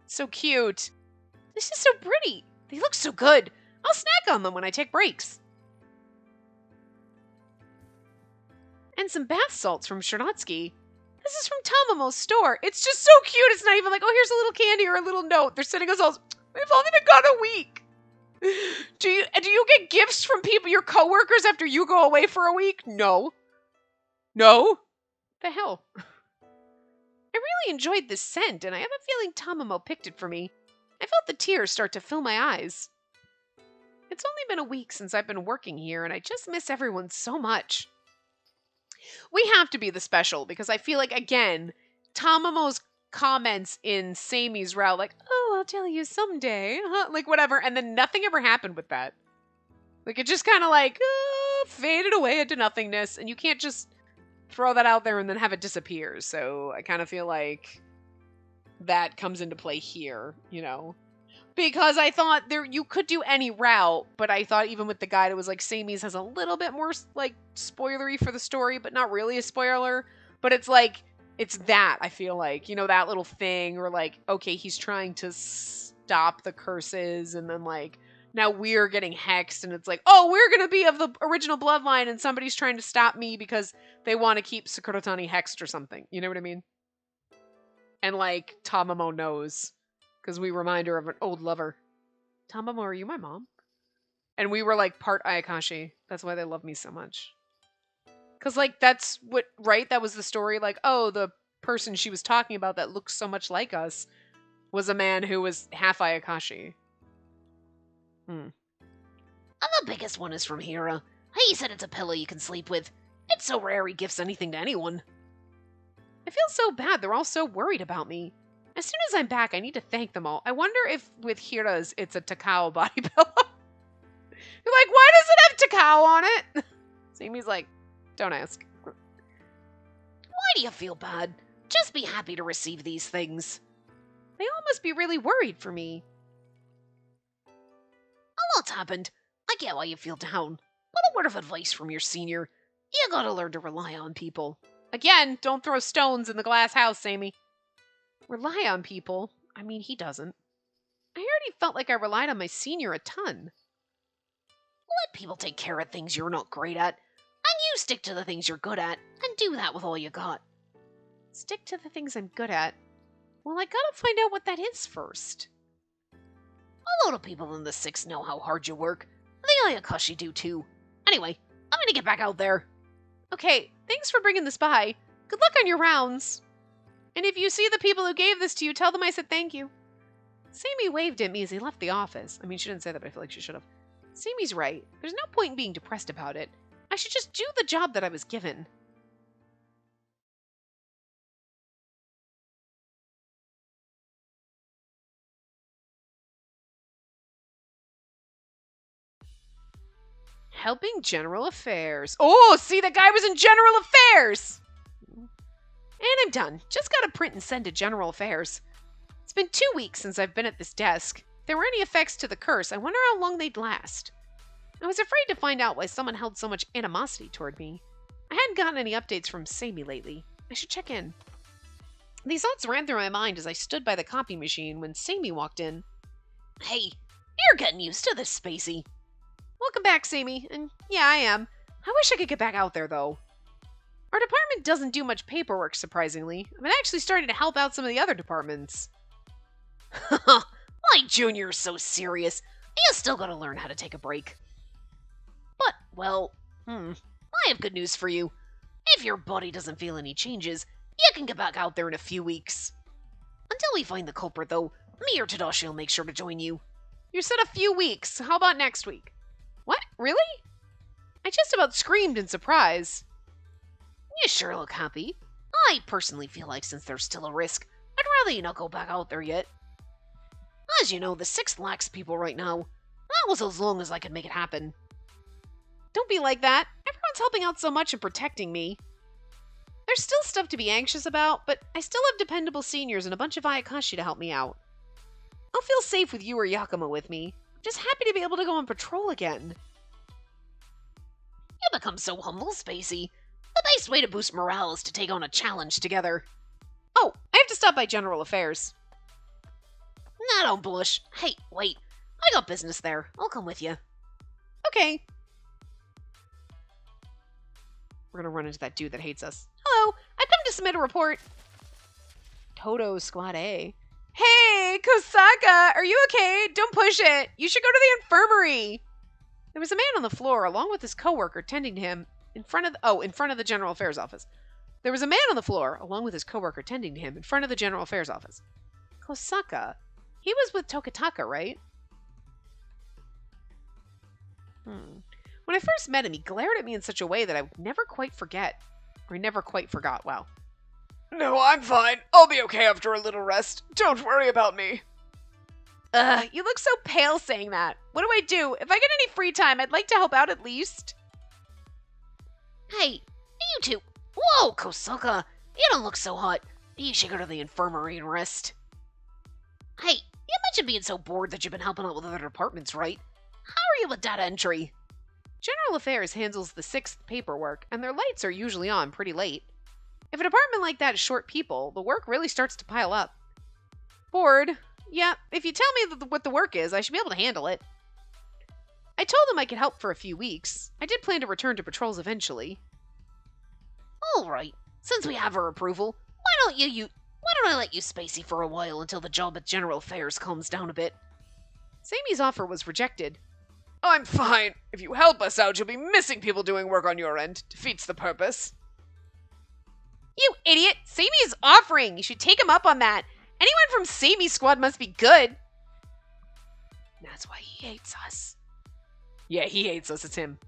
So cute. This is so pretty. They look so good. I'll snack on them when I take breaks. And some bath salts from Shiratsky. This is from Tamamo's store. It's just so cute. It's not even like, oh, here's a little candy or a little note. They're sending us all. We've only been gone a week. Do you get gifts from people, your coworkers, after you go away for a week? No. The hell? I really enjoyed this scent, and I have a feeling Tamamo picked it for me. I felt the tears start to fill my eyes. It's only been a week since I've been working here, and I just miss everyone so much. We have to be the special, because I feel like, again, Tamamo's comments in Samy's route, like, oh, I'll tell you someday, like whatever, and then nothing ever happened with that. Like, it just kind of like, faded away into nothingness, and you can't just throw that out there and then have it disappear. So I kind of feel like that comes into play here, you know? Because I thought you could do any route, but I thought even with the guide, it was like Samey's has a little bit more like spoilery for the story, but not really a spoiler. But it's like, it's that, I feel like, you know, that little thing, or like, okay, he's trying to stop the curses, and then like, now we're getting hexed, and it's like, oh, we're gonna be of the original bloodline, and somebody's trying to stop me because they want to keep Sakuratani hexed or something. You know what I mean? And like, Tamamo knows. Because we remind her of an old lover. Tamamo, are you my mom? And we were like part Ayakashi. That's why they love me so much. Because like, that's what, right? That was the story. Like, oh, the person she was talking about that looks so much like us was a man who was half Ayakashi. And the biggest one is from Hira. He said it's a pillow you can sleep with. It's so rare he gifts anything to anyone. I feel so bad. They're all so worried about me. As soon as I'm back, I need to thank them all. I wonder if with Hira's, it's a Takao body pillow. You're like, why does it have Takao on it? Samey's like, don't ask. Why do you feel bad? Just be happy to receive these things. They all must be really worried for me. A lot's happened. I get why you feel down. But a word of advice from your senior. You gotta learn to rely on people. Again, don't throw stones in the glass house, Samey. Rely on people? I mean, he doesn't. I already felt like I relied on my senior a ton. Let people take care of things you're not great at, and you stick to the things you're good at, and do that with all you got. Stick to the things I'm good at? Well, I gotta find out what that is first. A lot of people in the Six know how hard you work. The Ayakashi do too. Anyway, I'm gonna get back out there. Okay, thanks for bringing this by. Good luck on your rounds. And if you see the people who gave this to you, tell them I said thank you. Samey waved at me as he left the office. I mean, she didn't say that, but I feel like she should have. Samey's right. There's no point in being depressed about it. I should just do the job that I was given. Helping General Affairs. Oh, see, the guy was in General Affairs! And I'm done. Just gotta print and send to General Affairs. It's been 2 weeks since I've been at this desk. If there were any effects to the curse, I wonder how long they'd last. I was afraid to find out why someone held so much animosity toward me. I hadn't gotten any updates from Samey lately. I should check in. These thoughts ran through my mind as I stood by the copy machine when Samey walked in. Hey, you're getting used to this, Spacey. Welcome back, Samey. And yeah, I am. I wish I could get back out there, though. Our department doesn't do much paperwork, surprisingly. I'm actually starting to help out some of the other departments. My junior's so serious. You still gotta learn how to take a break. But, well, I have good news for you. If your body doesn't feel any changes, you can get back out there in a few weeks. Until we find the culprit, though, me or Tadashi will make sure to join you. You said a few weeks. How about next week? What? Really? I just about screamed in surprise. You sure look happy. I personally feel like since there's still a risk, I'd rather you not go back out there yet. As you know, the Sixth lacks people right now. That was as long as I could make it happen. Don't be like that. Everyone's helping out so much and protecting me. There's still stuff to be anxious about, but I still have dependable seniors and a bunch of Ayakashi to help me out. I'll feel safe with you or Yakumo with me. I'm just happy to be able to go on patrol again. You become so humble, Spacey. The best way to boost morale is to take on a challenge together. Oh, I have to stop by General Affairs. Nah, don't blush. Hey, wait. I got business there. I'll come with you. Okay. We're gonna run into that dude that hates us. Hello, I've come to submit a report. Toto Squad A. Hey, Kosaka, are you okay? Don't push it. You should go to the infirmary. There was a man on the floor along with his coworker tending to him in front of the General Affairs office. There was a man on the floor along with his coworker tending to him in front of the General Affairs office. Kosaka. He was with Tokataka, right? When I first met him, he glared at me in such a way that I would never quite forget. Or never quite forgot, wow. No, I'm fine. I'll be okay after a little rest. Don't worry about me. You look so pale saying that. What do I do? If I get any free time, I'd like to help out at least. Hey, you two, Whoa, Kosaka! You don't look so hot. You should go to the infirmary and rest. Hey, you mentioned being so bored that you've been helping out with other departments, right? How are you with data entry? General Affairs handles the 6th paperwork, and their lights are usually on pretty late. If a department like that is short people, the work really starts to pile up. Bored? Yeah, if you tell me what the work is, I should be able to handle it. I told them I could help for a few weeks. I did plan to return to patrols eventually. All right. Since we have her approval, why don't I let you Spacey for a while until the job at General Affairs calms down a bit? Samey's offer was rejected. I'm fine. If you help us out, you'll be missing people doing work on your end. Defeats the purpose. You idiot! Samey is offering! You should take him up on that. Anyone from Samey's squad must be good. That's why he hates us. Yeah, he hates us. It's him.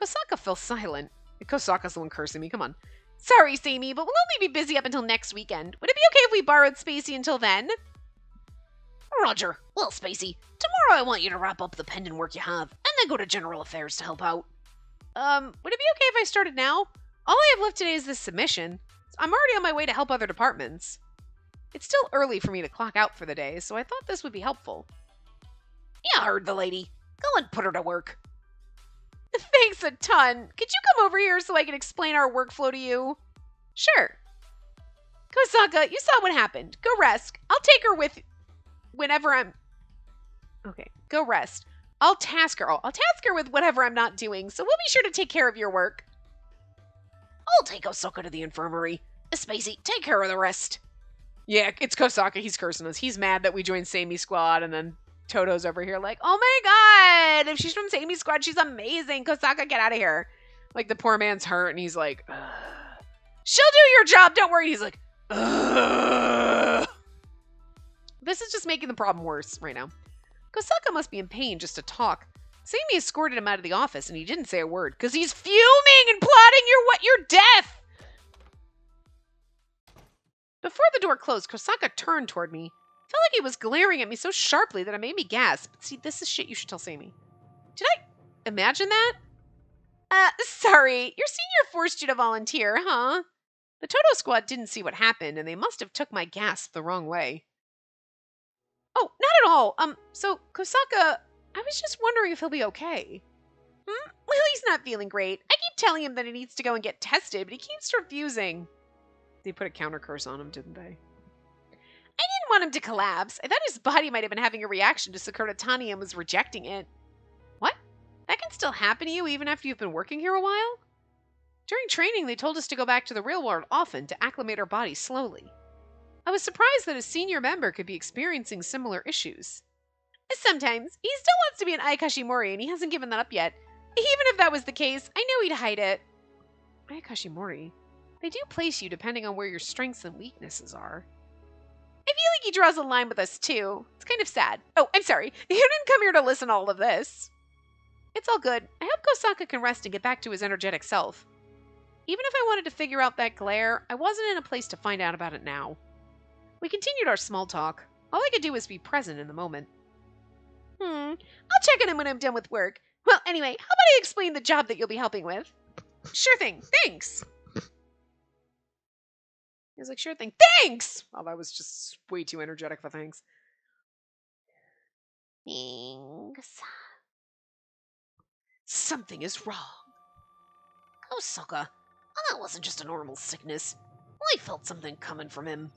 Kosaka fell silent. Kosaka's the one cursing me. Come on. Sorry, Samey, but we'll only be busy up until next weekend. Would it be okay if we borrowed Spacey until then? Roger. Well, Spacey, tomorrow I want you to wrap up the pending work you have, and then go to General Affairs to help out. Would it be okay if I started now? All I have left today is this submission. I'm already on my way to help other departments. It's still early for me to clock out for the day, so I thought this would be helpful. Yeah, heard the lady. Go and put her to work. Thanks a ton. Could you come over here so I can explain our workflow to you? Sure. Kosaka, you saw what happened. Go rest. I'll take her with whenever I'm... Okay, go rest. I'll task her with whatever I'm not doing, so we'll be sure to take care of your work. I'll take Osaka to the infirmary. Spacey, take care of the rest. Yeah, it's Kosaka. He's cursing us. He's mad that we joined Samey's squad, and then Toto's over here like, oh my god, if she's from Samey's squad, she's amazing. Kosaka, get out of here. like the poor man's hurt, and he's like, ugh. She'll do your job, don't worry. He's like, ugh. This is just making the problem worse right now. Kosaka must be in pain just to talk. Samey escorted him out of the office, and he didn't say a word, because he's fuming and plotting your death! Before the door closed, Kosaka turned toward me. Felt like he was glaring at me so sharply that it made me gasp. See, this is shit you should tell Samey. Did I imagine that? Sorry. Your senior forced you to volunteer, huh? The Toto squad didn't see what happened, and they must have took my gasp the wrong way. Oh, not at all. So, Kosaka, I was just wondering if he'll be okay. Well, he's not feeling great. I keep telling him that he needs to go and get tested, but he keeps refusing. They put a counter curse on him, didn't they? I didn't want him to collapse. I thought his body might have been having a reaction to Sakuratani and was rejecting it. What? That can still happen to you even after you've been working here a while? During training, they told us to go back to the real world often to acclimate our bodies slowly. I was surprised that a senior member could be experiencing similar issues. Sometimes. He still wants to be an Ayakashimori, and he hasn't given that up yet. Even if that was the case, I knew he'd hide it. Ayakashimori? They do place you depending on where your strengths and weaknesses are. I feel like he draws a line with us, too. It's kind of sad. Oh, I'm sorry. You didn't come here to listen to all of this. It's all good. I hope Kosaka can rest and get back to his energetic self. Even if I wanted to figure out that glare, I wasn't in a place to find out about it now. We continued our small talk. All I could do was be present in the moment. I'll check on him when I'm done with work. Well, anyway, how about I explain the job that you'll be helping with? Sure thing. Thanks. He was like, sure thing. Thanks! Oh, that was just way too energetic for thanks. Thanks. Something is wrong. Kosaka, that wasn't just a normal sickness. I felt something coming from him.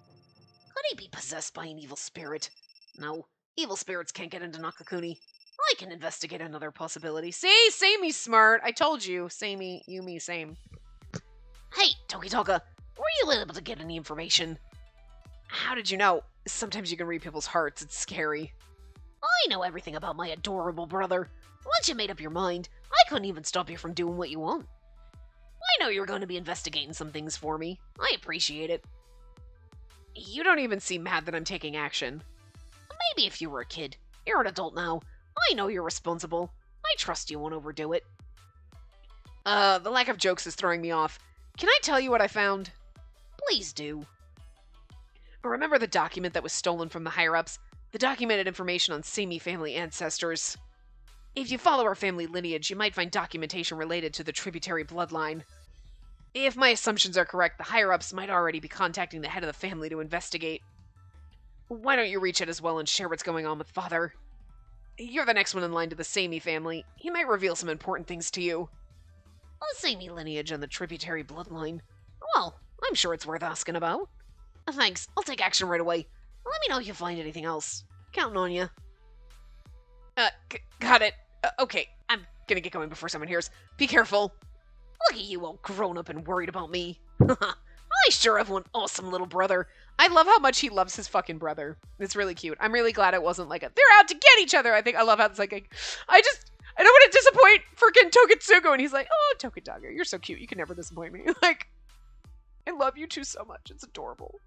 Could he be possessed by an evil spirit? No, evil spirits can't get into Nakakuni. I can investigate another possibility. See? Samey's smart. I told you. Samey, Yumi, same. Hey, Tokitaka, were you able to get any information? How did you know? Sometimes you can read people's hearts. It's scary. I know everything about my adorable brother. Once you made up your mind, I couldn't even stop you from doing what you want. I know you're going to be investigating some things for me. I appreciate it. You don't even seem mad that I'm taking action. Maybe if you were a kid. You're an adult now. I know you're responsible. I trust you won't overdo it. The lack of jokes is throwing me off. Can I tell you what I found? Please do. Remember the document that was stolen from the higher-ups? The documented information on Samey family ancestors. If you follow our family lineage, you might find documentation related to the tributary bloodline. If my assumptions are correct, the higher-ups might already be contacting the head of the family to investigate. Why don't you reach out as well and share what's going on with Father? You're the next one in line to the Samey family. He might reveal some important things to you. A Samey lineage and the tributary bloodline. Well, I'm sure it's worth asking about. Thanks. I'll take action right away. Let me know if you find anything else. Counting on you. Got it. Okay, I'm gonna get going before someone hears. Be careful. Look at you all grown up and worried about me. I sure have one awesome little brother. I love how much he loves his fucking brother. It's really cute. I'm really glad it wasn't like a, they're out to get each other. I love how it's like I don't want to disappoint freaking Tokitsugu. And he's like, oh, Tokitaga, you're so cute. You can never disappoint me. Like, I love you two so much. It's adorable.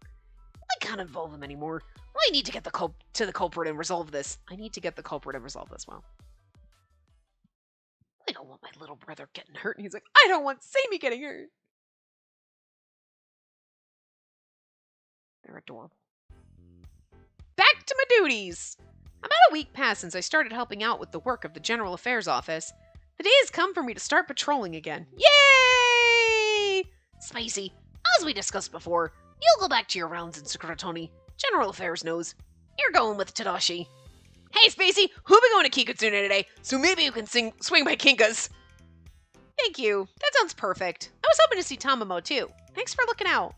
I can't involve him anymore. I need to get the culprit and resolve this. Well, I don't want my little brother getting hurt. And he's like, I don't want Samey getting hurt. They're adorable. Back to my duties. About a week passed since I started helping out with the work of the General Affairs Office. The day has come for me to start patrolling again. Yay! Spacey, as we discussed before, you'll go back to your rounds in Sakuratani. General Affairs knows. You're going with Tadashi. Hey, Spacey, we'll be going to Kikutsune today, so maybe you can swing by Kinka's. Thank you. That sounds perfect. I was hoping to see Tamamo, too. Thanks for looking out.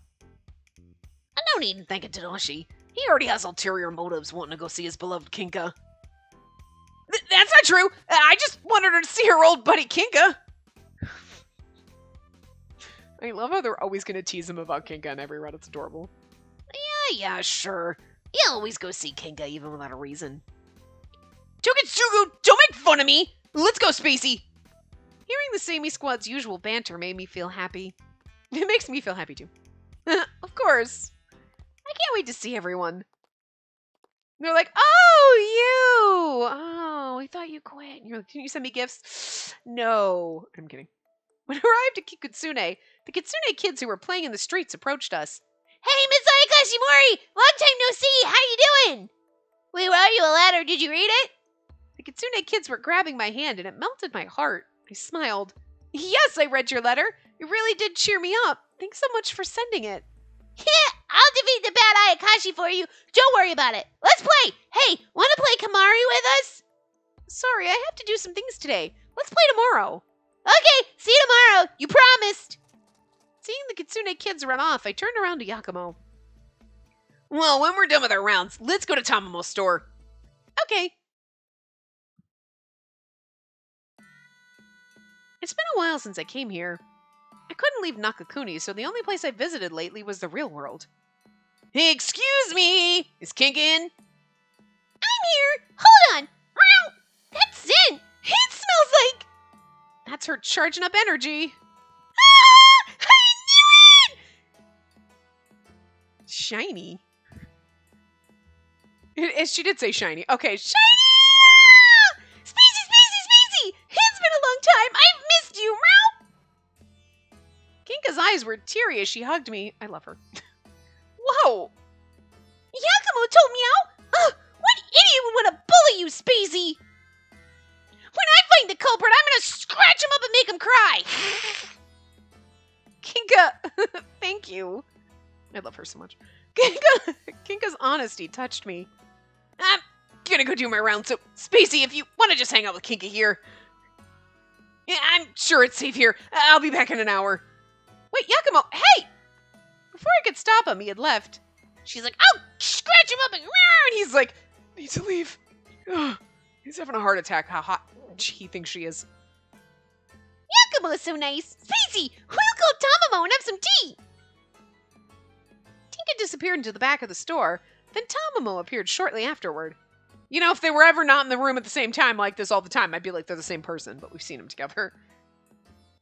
No need in thanking Tadashi. He already has ulterior motives wanting to go see his beloved Kinka. That's not true. I just wanted her to see her old buddy Kinka. I love how they're always going to tease him about Kinka in every run. It's adorable. Yeah, sure. You always go see Kinka even without a reason. Tokitsugu, don't make fun of me! Let's go, Spacey! Hearing the Samey Squad's usual banter made me feel happy. It makes me feel happy, too. Of course. I can't wait to see everyone. They're like, oh, you! Oh, we thought you quit. And you're like, didn't you send me gifts? No. I'm kidding. When I arrived at Kikutsune, the Kitsune kids who were playing in the streets approached us. Hey, Miss Ayakashimori! Long time no see! How you doing? We wrote you a letter. Did you read it? The Kitsune kids were grabbing my hand, and it melted my heart. I smiled. Yes, I read your letter. It really did cheer me up. Thanks so much for sending it. Yeah, I'll defeat the bad Ayakashi for you. Don't worry about it. Let's play. Hey, want to play Kamari with us? Sorry, I have to do some things today. Let's play tomorrow. Okay, see you tomorrow. You promised. Seeing the Kitsune kids run off, I turned around to Yakumo. Well, when we're done with our rounds, let's go to Tamamo's store. Okay. It's been a while since I came here. I couldn't leave Nakakuni, so the only place I visited lately was the real world. Hey, excuse me! Is Kink in? I'm here! Hold on! Meow! That's Zen! It smells like... That's her charging up energy. Ah! I knew it! Shiny? She did say shiny. Okay, shiny! Ah! Spacey! It's been a long time! I've missed you! Meow! Kinka's eyes were teary as she hugged me. I love her. Whoa! Yakumo told me out? Ugh, what idiot would want to bully you, Spacey? When I find the culprit, I'm gonna scratch him up and make him cry! Kinka, thank you. I love her so much. Kinka's honesty touched me. I'm gonna go do my round, so Spacey, if you want to just hang out with Kinka here. Yeah, I'm sure it's safe here. I'll be back in an hour. Wait, Yakumo, hey! Before I could stop him, he had left. She's like, I'll scratch him up and he's like, need to leave. Ugh, he's having a heart attack, how hot he thinks she is. Yakumo's so nice. Spacey, we'll go Tamamo and have some tea. Tinka disappeared into the back of the store, then Tamamo appeared shortly afterward. You know, if they were ever not in the room at the same time like this all the time, I'd be like, they're the same person, but we've seen them together.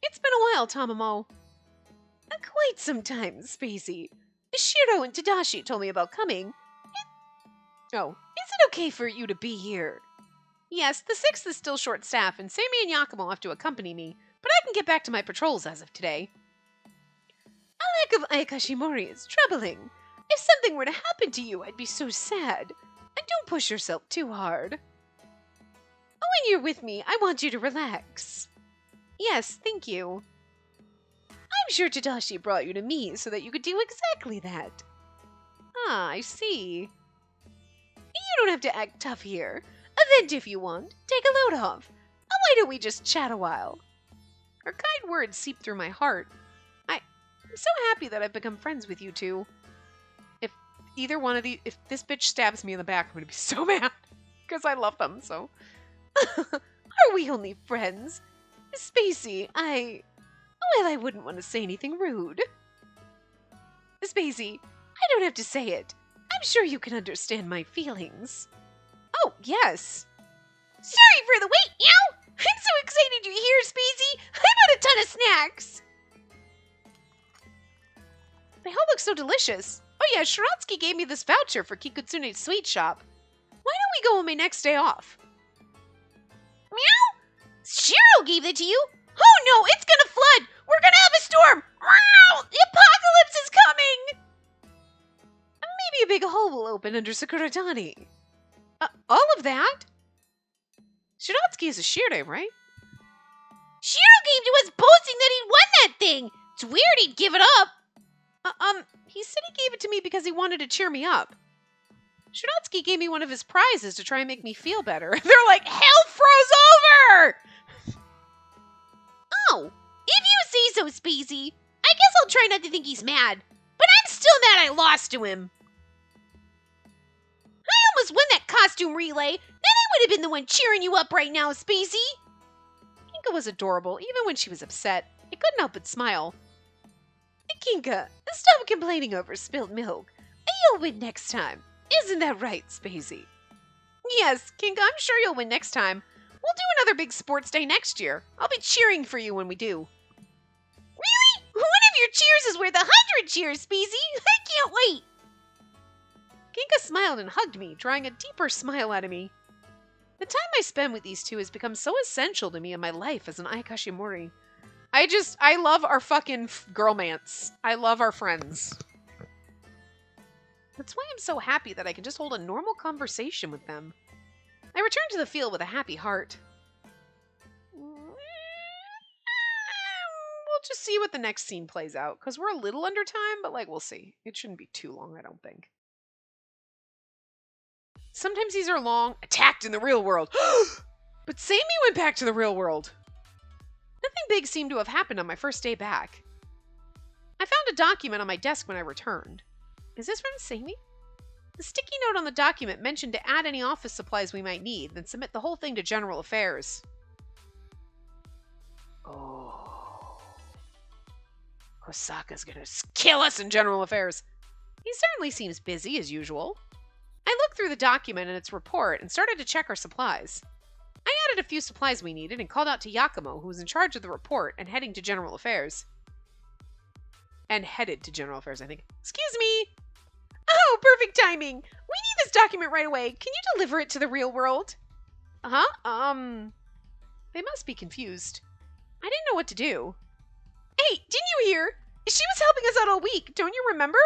It's been a while, Tamamo. Quite some time, Spacey. Shiro and Tadashi told me about coming. Oh, is it okay for you to be here? Yes, the 6th is still short-staffed, and Samey and Yakumo have to accompany me, but I can get back to my patrols as of today. A lack of Ayakashimori is troubling. If something were to happen to you, I'd be so sad. And don't push yourself too hard. When you're with me, I want you to relax. Yes, thank you. I I'm sure Tadashi brought you to me so that you could do exactly that. Ah, I see. You don't have to act tough here. Vent if you want. Take a load off. Why don't we just chat a while? Her kind words seep through my heart. I'm so happy that I've become friends with you two. If if this bitch stabs me in the back, I'm gonna be so mad. Because I love them, so. Are we only friends? Spacey, well, I wouldn't want to say anything rude. Spacey, I don't have to say it. I'm sure you can understand my feelings. Oh, yes. Sorry for the wait, meow! I'm so excited you're here, Spacey! I bought a ton of snacks! They all look so delicious. Oh yeah, Shiratsky gave me this voucher for Kikutsune's sweet shop. Why don't we go on my next day off? Meow? Shiro gave it to you? Oh no, it's gonna flood! We're gonna have a storm! Wow! The apocalypse is coming! Maybe a big hole will open under Sakuratani. All of that? Shiratsky is a Shirei, right? Shiro came to us boasting that he'd won that thing! It's weird he'd give it up! He said he gave it to me because he wanted to cheer me up. Shiratsky gave me one of his prizes to try and make me feel better. They're like, hell froze over! Oh, if you say so, Spacey. I guess I'll try not to think he's mad. But I'm still mad I lost to him. I almost won that costume relay. Then I would have been the one cheering you up right now, Spacey. Kinka was adorable, even when she was upset. I couldn't help but smile. Kinka, stop complaining over spilled milk. You'll win next time. Isn't that right, Spacey? Yes, Kinka, I'm sure you'll win next time. We'll do another big sports day next year. I'll be cheering for you when we do. Really? One of your cheers is worth 100 cheers, Spacey. I can't wait. Kinka smiled and hugged me, drawing a deeper smile out of me. The time I spend with these two has become so essential to me in my life as an Ayakashimori. I love our fucking girlmance. I love our friends. That's why I'm so happy that I can just hold a normal conversation with them. I return to the field with a happy heart. We'll just see what the next scene plays out, because we're a little under time, but we'll see. It shouldn't be too long, I don't think. Sometimes these are long. Attacked in the real world. But Sammy went back to the real world. Nothing big seemed to have happened on my first day back. I found a document on my desk when I returned. Is this from Sammy? The sticky note on the document mentioned to add any office supplies we might need, then submit the whole thing to General Affairs. Oh. Hosaka's gonna kill us in General Affairs. He certainly seems busy, as usual. I looked through the document and its report and started to check our supplies. I added a few supplies we needed and called out to Yakumo, who was in charge of the report and heading to General Affairs. And headed to General Affairs, I think. Excuse me! Oh, perfect timing! We need this document right away. Can you deliver it to the real world? They must be confused. I didn't know what to do. Hey, didn't you hear? She was helping us out all week, don't you remember?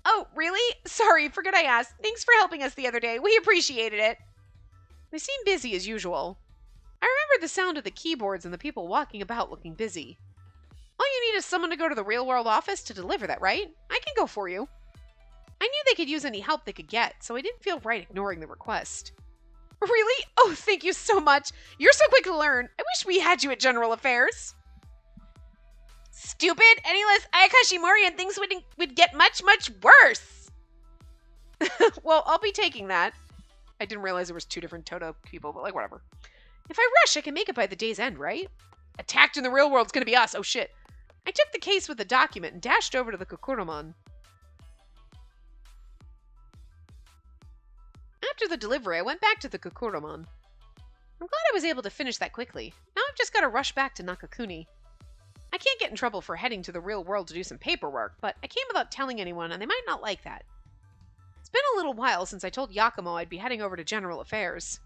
Oh, really? Sorry, forgot I asked. Thanks for helping us the other day. We appreciated it. They seem busy as usual. I remember the sound of the keyboards and the people walking about looking busy. All you need is someone to go to the real world office to deliver that, right? I can go for you. I knew they could use any help they could get, so I didn't feel right ignoring the request. Really? Oh, thank you so much. You're so quick to learn. I wish we had you at General Affairs. Stupid! Any less Ayakashimori and things would get much, much worse! Well, I'll be taking that. I didn't realize there was two different Toto people, but whatever. If I rush, I can make it by the day's end, right? Attacked in the real world's gonna be us. Oh, shit. I took the case with the document and dashed over to the Kokuroman. After the delivery, I went back to the Kokuroman. I'm glad I was able to finish that quickly. Now I've just got to rush back to Nakakuni. I can't get in trouble for heading to the real world to do some paperwork, but I came without telling anyone, and they might not like that. It's been a little while since I told Yakumo I'd be heading over to General Affairs.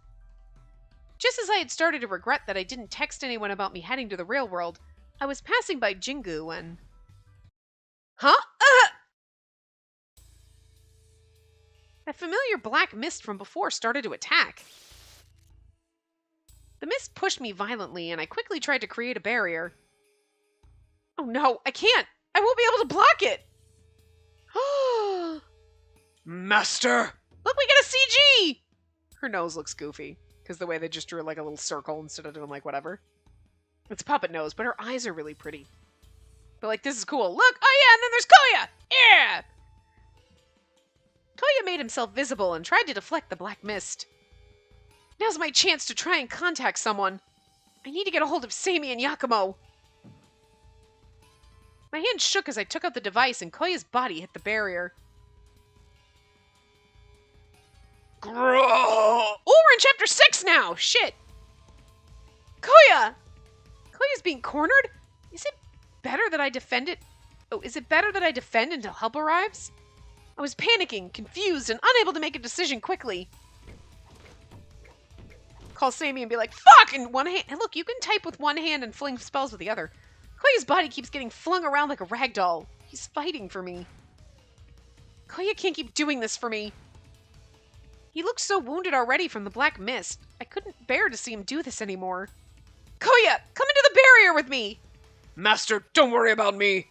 Just as I had started to regret that I didn't text anyone about me heading to the real world, I was passing by Jingu when... Huh? That familiar black mist from before started to attack. The mist pushed me violently, and I quickly tried to create a barrier. Oh no, I can't. I won't be able to block it. Master! Look, we get a CG! Her nose looks goofy, because the way they just drew like a little circle instead of doing like whatever. It's a puppet nose, but her eyes are really pretty. But like, this is cool. Look! Oh yeah, and then there's Koya! Yeah! Koya made himself visible and tried to deflect the black mist. Now's my chance to try and contact someone. I need to get a hold of Sammy and Yakumo. My hand shook as I took out the device and Koya's body hit the barrier. Oh, we're in chapter 6 now! Shit! Koya! Koya's being cornered? Is it better that I defend it? Oh, is it better that I defend until help arrives? I was panicking, confused, and unable to make a decision quickly. Call Sammy and be like, fuck! In one hand. And look, you can type with one hand and fling spells with the other. Koya's body keeps getting flung around like a rag doll. He's fighting for me. Koya can't keep doing this for me. He looks so wounded already from the black mist. I couldn't bear to see him do this anymore. Koya, come into the barrier with me! Master, don't worry about me!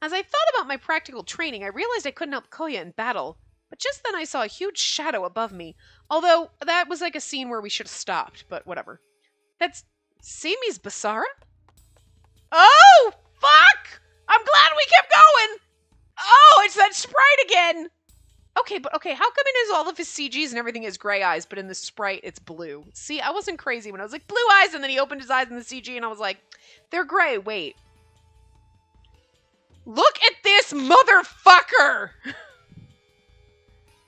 As I thought about my practical training, I realized I couldn't help Koya in battle. But just then I saw a huge shadow above me. Although, that was like a scene where we should have stopped, but whatever. That's Sami's Basara? Oh, fuck! I'm glad we kept going! Oh, it's that sprite again! Okay, but okay, how come in all of his CGs and everything is gray eyes, but in the sprite it's blue? See, I wasn't crazy when I was like, blue eyes, and then he opened his eyes in the CG, and I was like, they're gray, wait. Look at this motherfucker!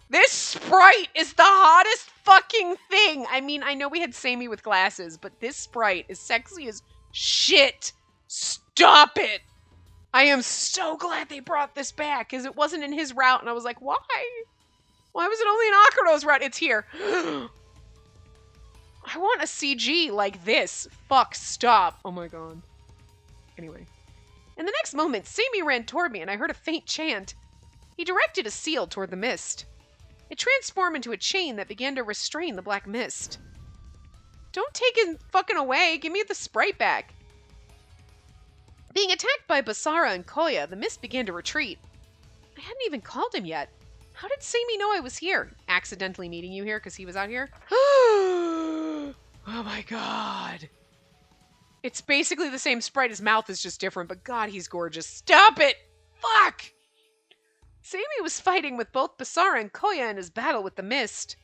This sprite is the hottest fucking thing! I mean, I know we had Sammy with glasses, but this sprite is sexy as shit! Stop it! I am so glad they brought this back, because it wasn't in his route, and I was like, why? Why was it only in Akuro's route? It's here. I want a CG like this. Fuck, stop. Oh my god. Anyway. In the next moment, Sammy ran toward me, and I heard a faint chant. He directed a seal toward the mist. It transformed into a chain that began to restrain the black mist. Don't take it fucking away. Give me the sprite back. Being attacked by Basara and Koya, the mist began to retreat. I hadn't even called him yet. How did Sammy know I was here? Accidentally meeting you here because he was out here? Oh my god. It's basically the same sprite. His mouth is just different, but god, he's gorgeous. Stop it! Fuck! Sammy was fighting with both Basara and Koya in his battle with the mist.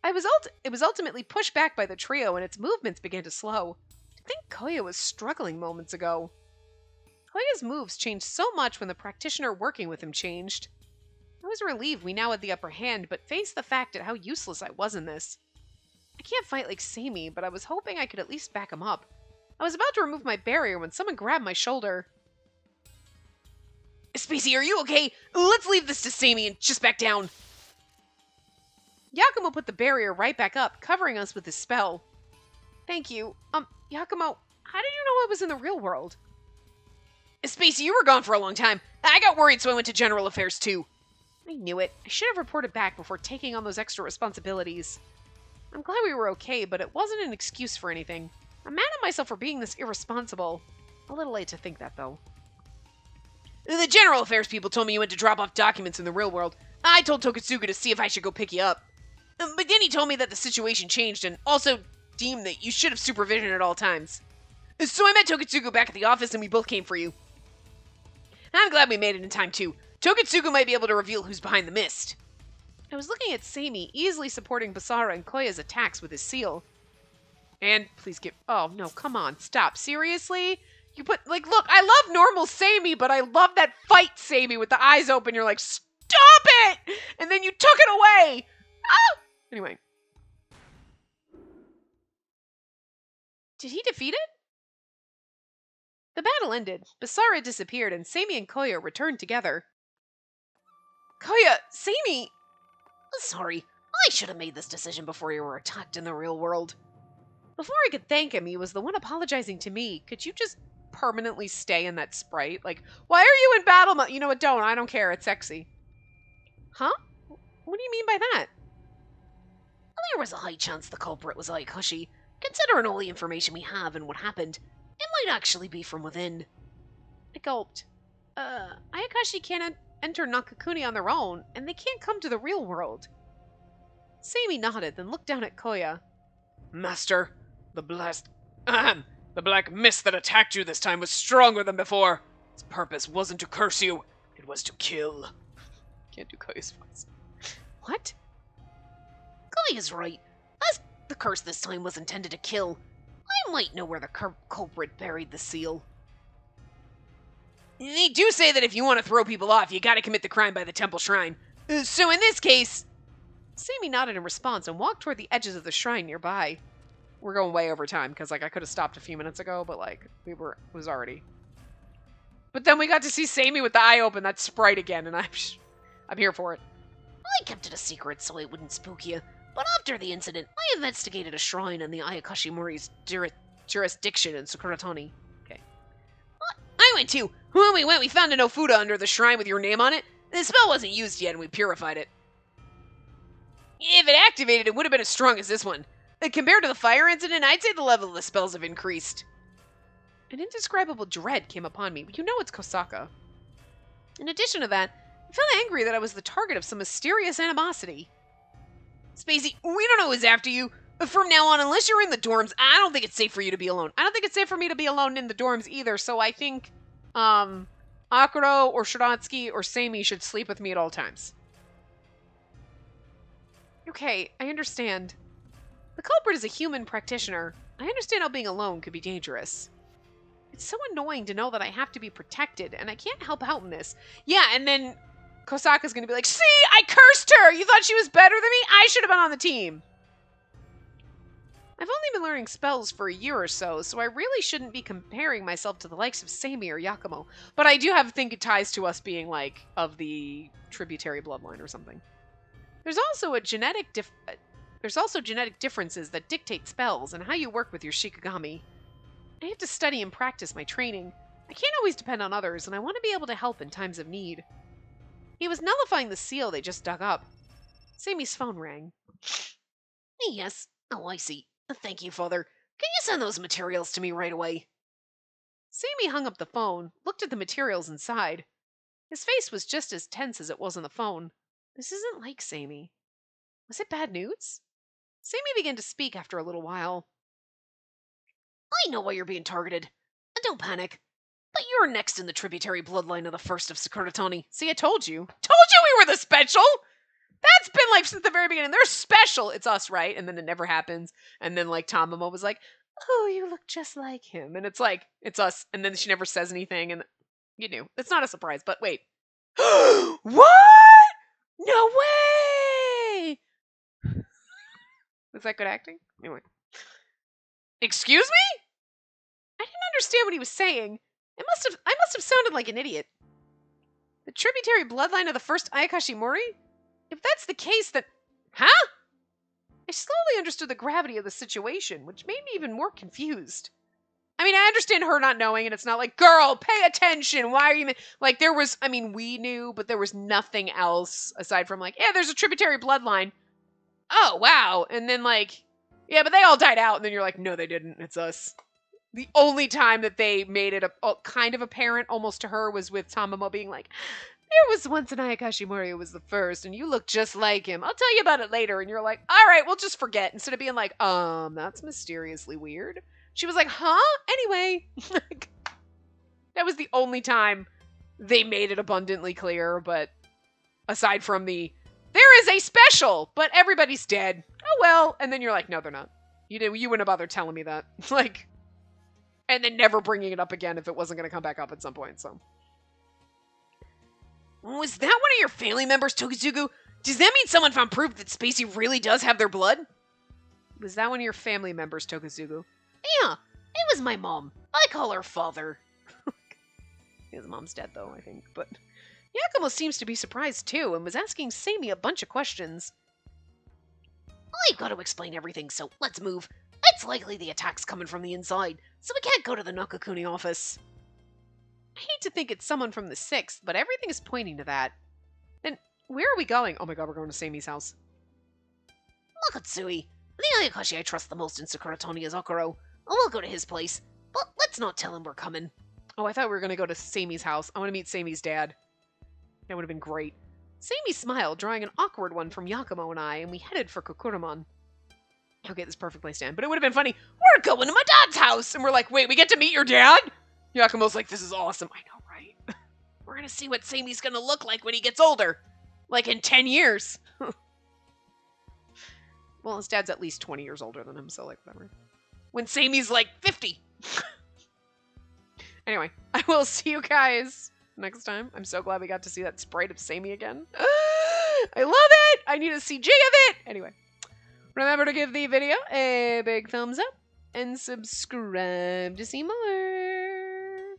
It was ultimately pushed back by the trio, and its movements began to slow. I think Koya was struggling moments ago. Koya's moves changed so much when the practitioner working with him changed. I was relieved we now had the upper hand, but faced the fact at how useless I was in this. I can't fight like Sammy, but I was hoping I could at least back him up. I was about to remove my barrier when someone grabbed my shoulder. Spacey, are you okay? Let's leave this to Sammy and just back down. Yakumo put the barrier right back up, covering us with his spell. Thank you. Yakumo, how did you know I was in the real world? Spacey, you were gone for a long time. I got worried, so I went to General Affairs too. I knew it. I should have reported back before taking on those extra responsibilities. I'm glad we were okay, but it wasn't an excuse for anything. I'm mad at myself for being this irresponsible. A little late to think that, though. The General Affairs people told me you went to drop off documents in the real world. I told Tokatsuga to see if I should go pick you up. But then he told me that the situation changed and also deemed that you should have supervision at all times. So I met Tokatsuga back at the office and we both came for you. I'm glad we made it in time too. Tokatsuga might be able to reveal who's behind the mist. I was looking at Sammy, easily supporting Basara and Koya's attacks with his seal. And please give... Oh, no, come on. Stop. Seriously? You put... Like, look, I love normal Sammy, but I love that fight Sammy with the eyes open. You're like, stop it! And then you took it away! Ah! Anyway. Did he defeat it? The battle ended. Basara disappeared, and Sammy and Koya returned together. Koya! Sammy! Sorry, I should have made this decision before you were attacked in the real world. Before I could thank him, he was the one apologizing to me. Could you just permanently stay in that sprite? Like, why are you in battle mode? You know what, don't. I don't care. It's sexy. Huh? What do you mean by that? There was a high chance the culprit was Ayakashi. Considering all the information we have and what happened, it might actually be from within. I gulped. Ayakashi can't enter Nakakuni on their own, and they can't come to the real world. Seimi nodded, then looked down at Koya. Master, the black mist that attacked you this time was stronger than before. Its purpose wasn't to curse you, it was to kill. Can't do Koya's voice. What? Koya's right. The curse this time was intended to kill. I might know where the culprit buried the seal. They do say that if you want to throw people off, you gotta commit the crime by the temple shrine. So in this case... Seimi nodded in response and walked toward the edges of the shrine nearby. We're going way over time, because, like, I could have stopped a few minutes ago, but, like, it was already... But then we got to see Seimi with the eye open, that sprite again, and I'm here for it. I kept it a secret so it wouldn't spook you, but after the incident, I investigated a shrine in the Ayakashimori's jurisdiction in Sakuratani. Okay. I went too. When we went, we found an Ofuda under the shrine with your name on it. The spell wasn't used yet, and we purified it. If it activated, it would have been as strong as this one. Compared to the fire incident, I'd say the level of the spells have increased. An indescribable dread came upon me. You know it's Kosaka. In addition to that, I felt angry that I was the target of some mysterious animosity. Spacey, we don't know who's after you, but from now on, unless you're in the dorms, I don't think it's safe for you to be alone. I don't think it's safe for me to be alone in the dorms either, so I think, Akuro or Shiratsky or Seimi should sleep with me at all times. Okay, I understand. The culprit is a human practitioner. I understand how being alone could be dangerous. It's so annoying to know that I have to be protected, and I can't help out in this. Yeah, and then Kosaka's gonna be like, see, I cursed her! You thought she was better than me? I should have been on the team! I've only been learning spells for a year or so, so I really shouldn't be comparing myself to the likes of Seimi or Yakumo. But I do think it ties to us being, like, of the tributary bloodline or something. There's also genetic differences that dictate spells and how you work with your Shikigami. I have to study and practice my training. I can't always depend on others, and I want to be able to help in times of need. He was nullifying the seal they just dug up. Seimi's phone rang. Yes. Oh, I see. Thank you, Father. Can you send those materials to me right away? Seimi hung up the phone, looked at the materials inside. His face was just as tense as it was on the phone. This isn't like Seimi. Was it bad news? Seimi began to speak after a little while. I know why you're being targeted. Don't panic. But you're next in the tributary bloodline of the first of Sakuratani. See, I told you. Told you we were the special! That's been, like, since the very beginning. They're special! It's us, right? And then it never happens. And then, like, Tamamo was like, oh, you look just like him. And it's like, it's us. And then she never says anything. And you knew. It's not a surprise, but wait. What? No way! Was that good acting? Anyway. Excuse me? I didn't understand what he was saying. I must have sounded like an idiot. The tributary bloodline of the first Ayakashimori? If that's the case, then... Huh? I slowly understood the gravity of the situation, which made me even more confused. I mean, I understand her not knowing, and it's not like, girl, pay attention, why are you... Like, there was... I mean, we knew, but there was nothing else aside from, like, yeah, there's a tributary bloodline. Oh, wow. And then, like, yeah, but they all died out, and then you're like, no, they didn't, it's us. The only time that they made it kind of apparent almost to her was with Tamamo being like, there was once an Ayakashimori who was the first, and you look just like him. I'll tell you about it later. And you're like, all right, we'll just forget. Instead of being like, that's mysteriously weird. She was like, huh? Anyway. That was the only time they made it abundantly clear, but aside from there is a special, but everybody's dead. Oh, well. And then you're like, no, they're not. You wouldn't have bothered telling me that. Like... And then never bringing it up again if it wasn't going to come back up at some point, so. Was that one of your family members, Tokuzugu? Does that mean someone found proof that Spacey really does have their blood? Was that one of your family members, Tokuzugu? Yeah, it was my mom. I call her father. His mom's dead, though, I think. But Yakumo seems to be surprised, too, and was asking Seimi a bunch of questions. I've got to explain everything, so let's move. It's likely the attack's coming from the inside, so we can't go to the Nakakuni office. I hate to think it's someone from the 6th, but everything is pointing to that. Then, where are we going? Oh my god, we're going to Seimi's house. Nakatsui. The Ayakashi I trust the most in Sakuratani is Akuro. We'll go to his place. But let's not tell him we're coming. Oh, I thought we were going to go to Samey's house. I want to meet Samey's dad. That would have been great. Samey smiled, drawing an awkward one from Yakumo and I, and we headed for Kokuramon. Okay, this perfectly stand. But it would have been funny. We're going to my dad's house! And we're like, wait, we get to meet your dad? Yakumo's like, this is awesome. I know, right? We're going to see what Samey's going to look like when he gets older. Like in 10 years. Well, his dad's at least 20 years older than him, so like, whatever. When Samey's like 50. Anyway, I will see you guys next time. I'm so glad we got to see that sprite of Samey again. I love it! I need a CG of it! Anyway, remember to give the video a big thumbs up and subscribe to see more.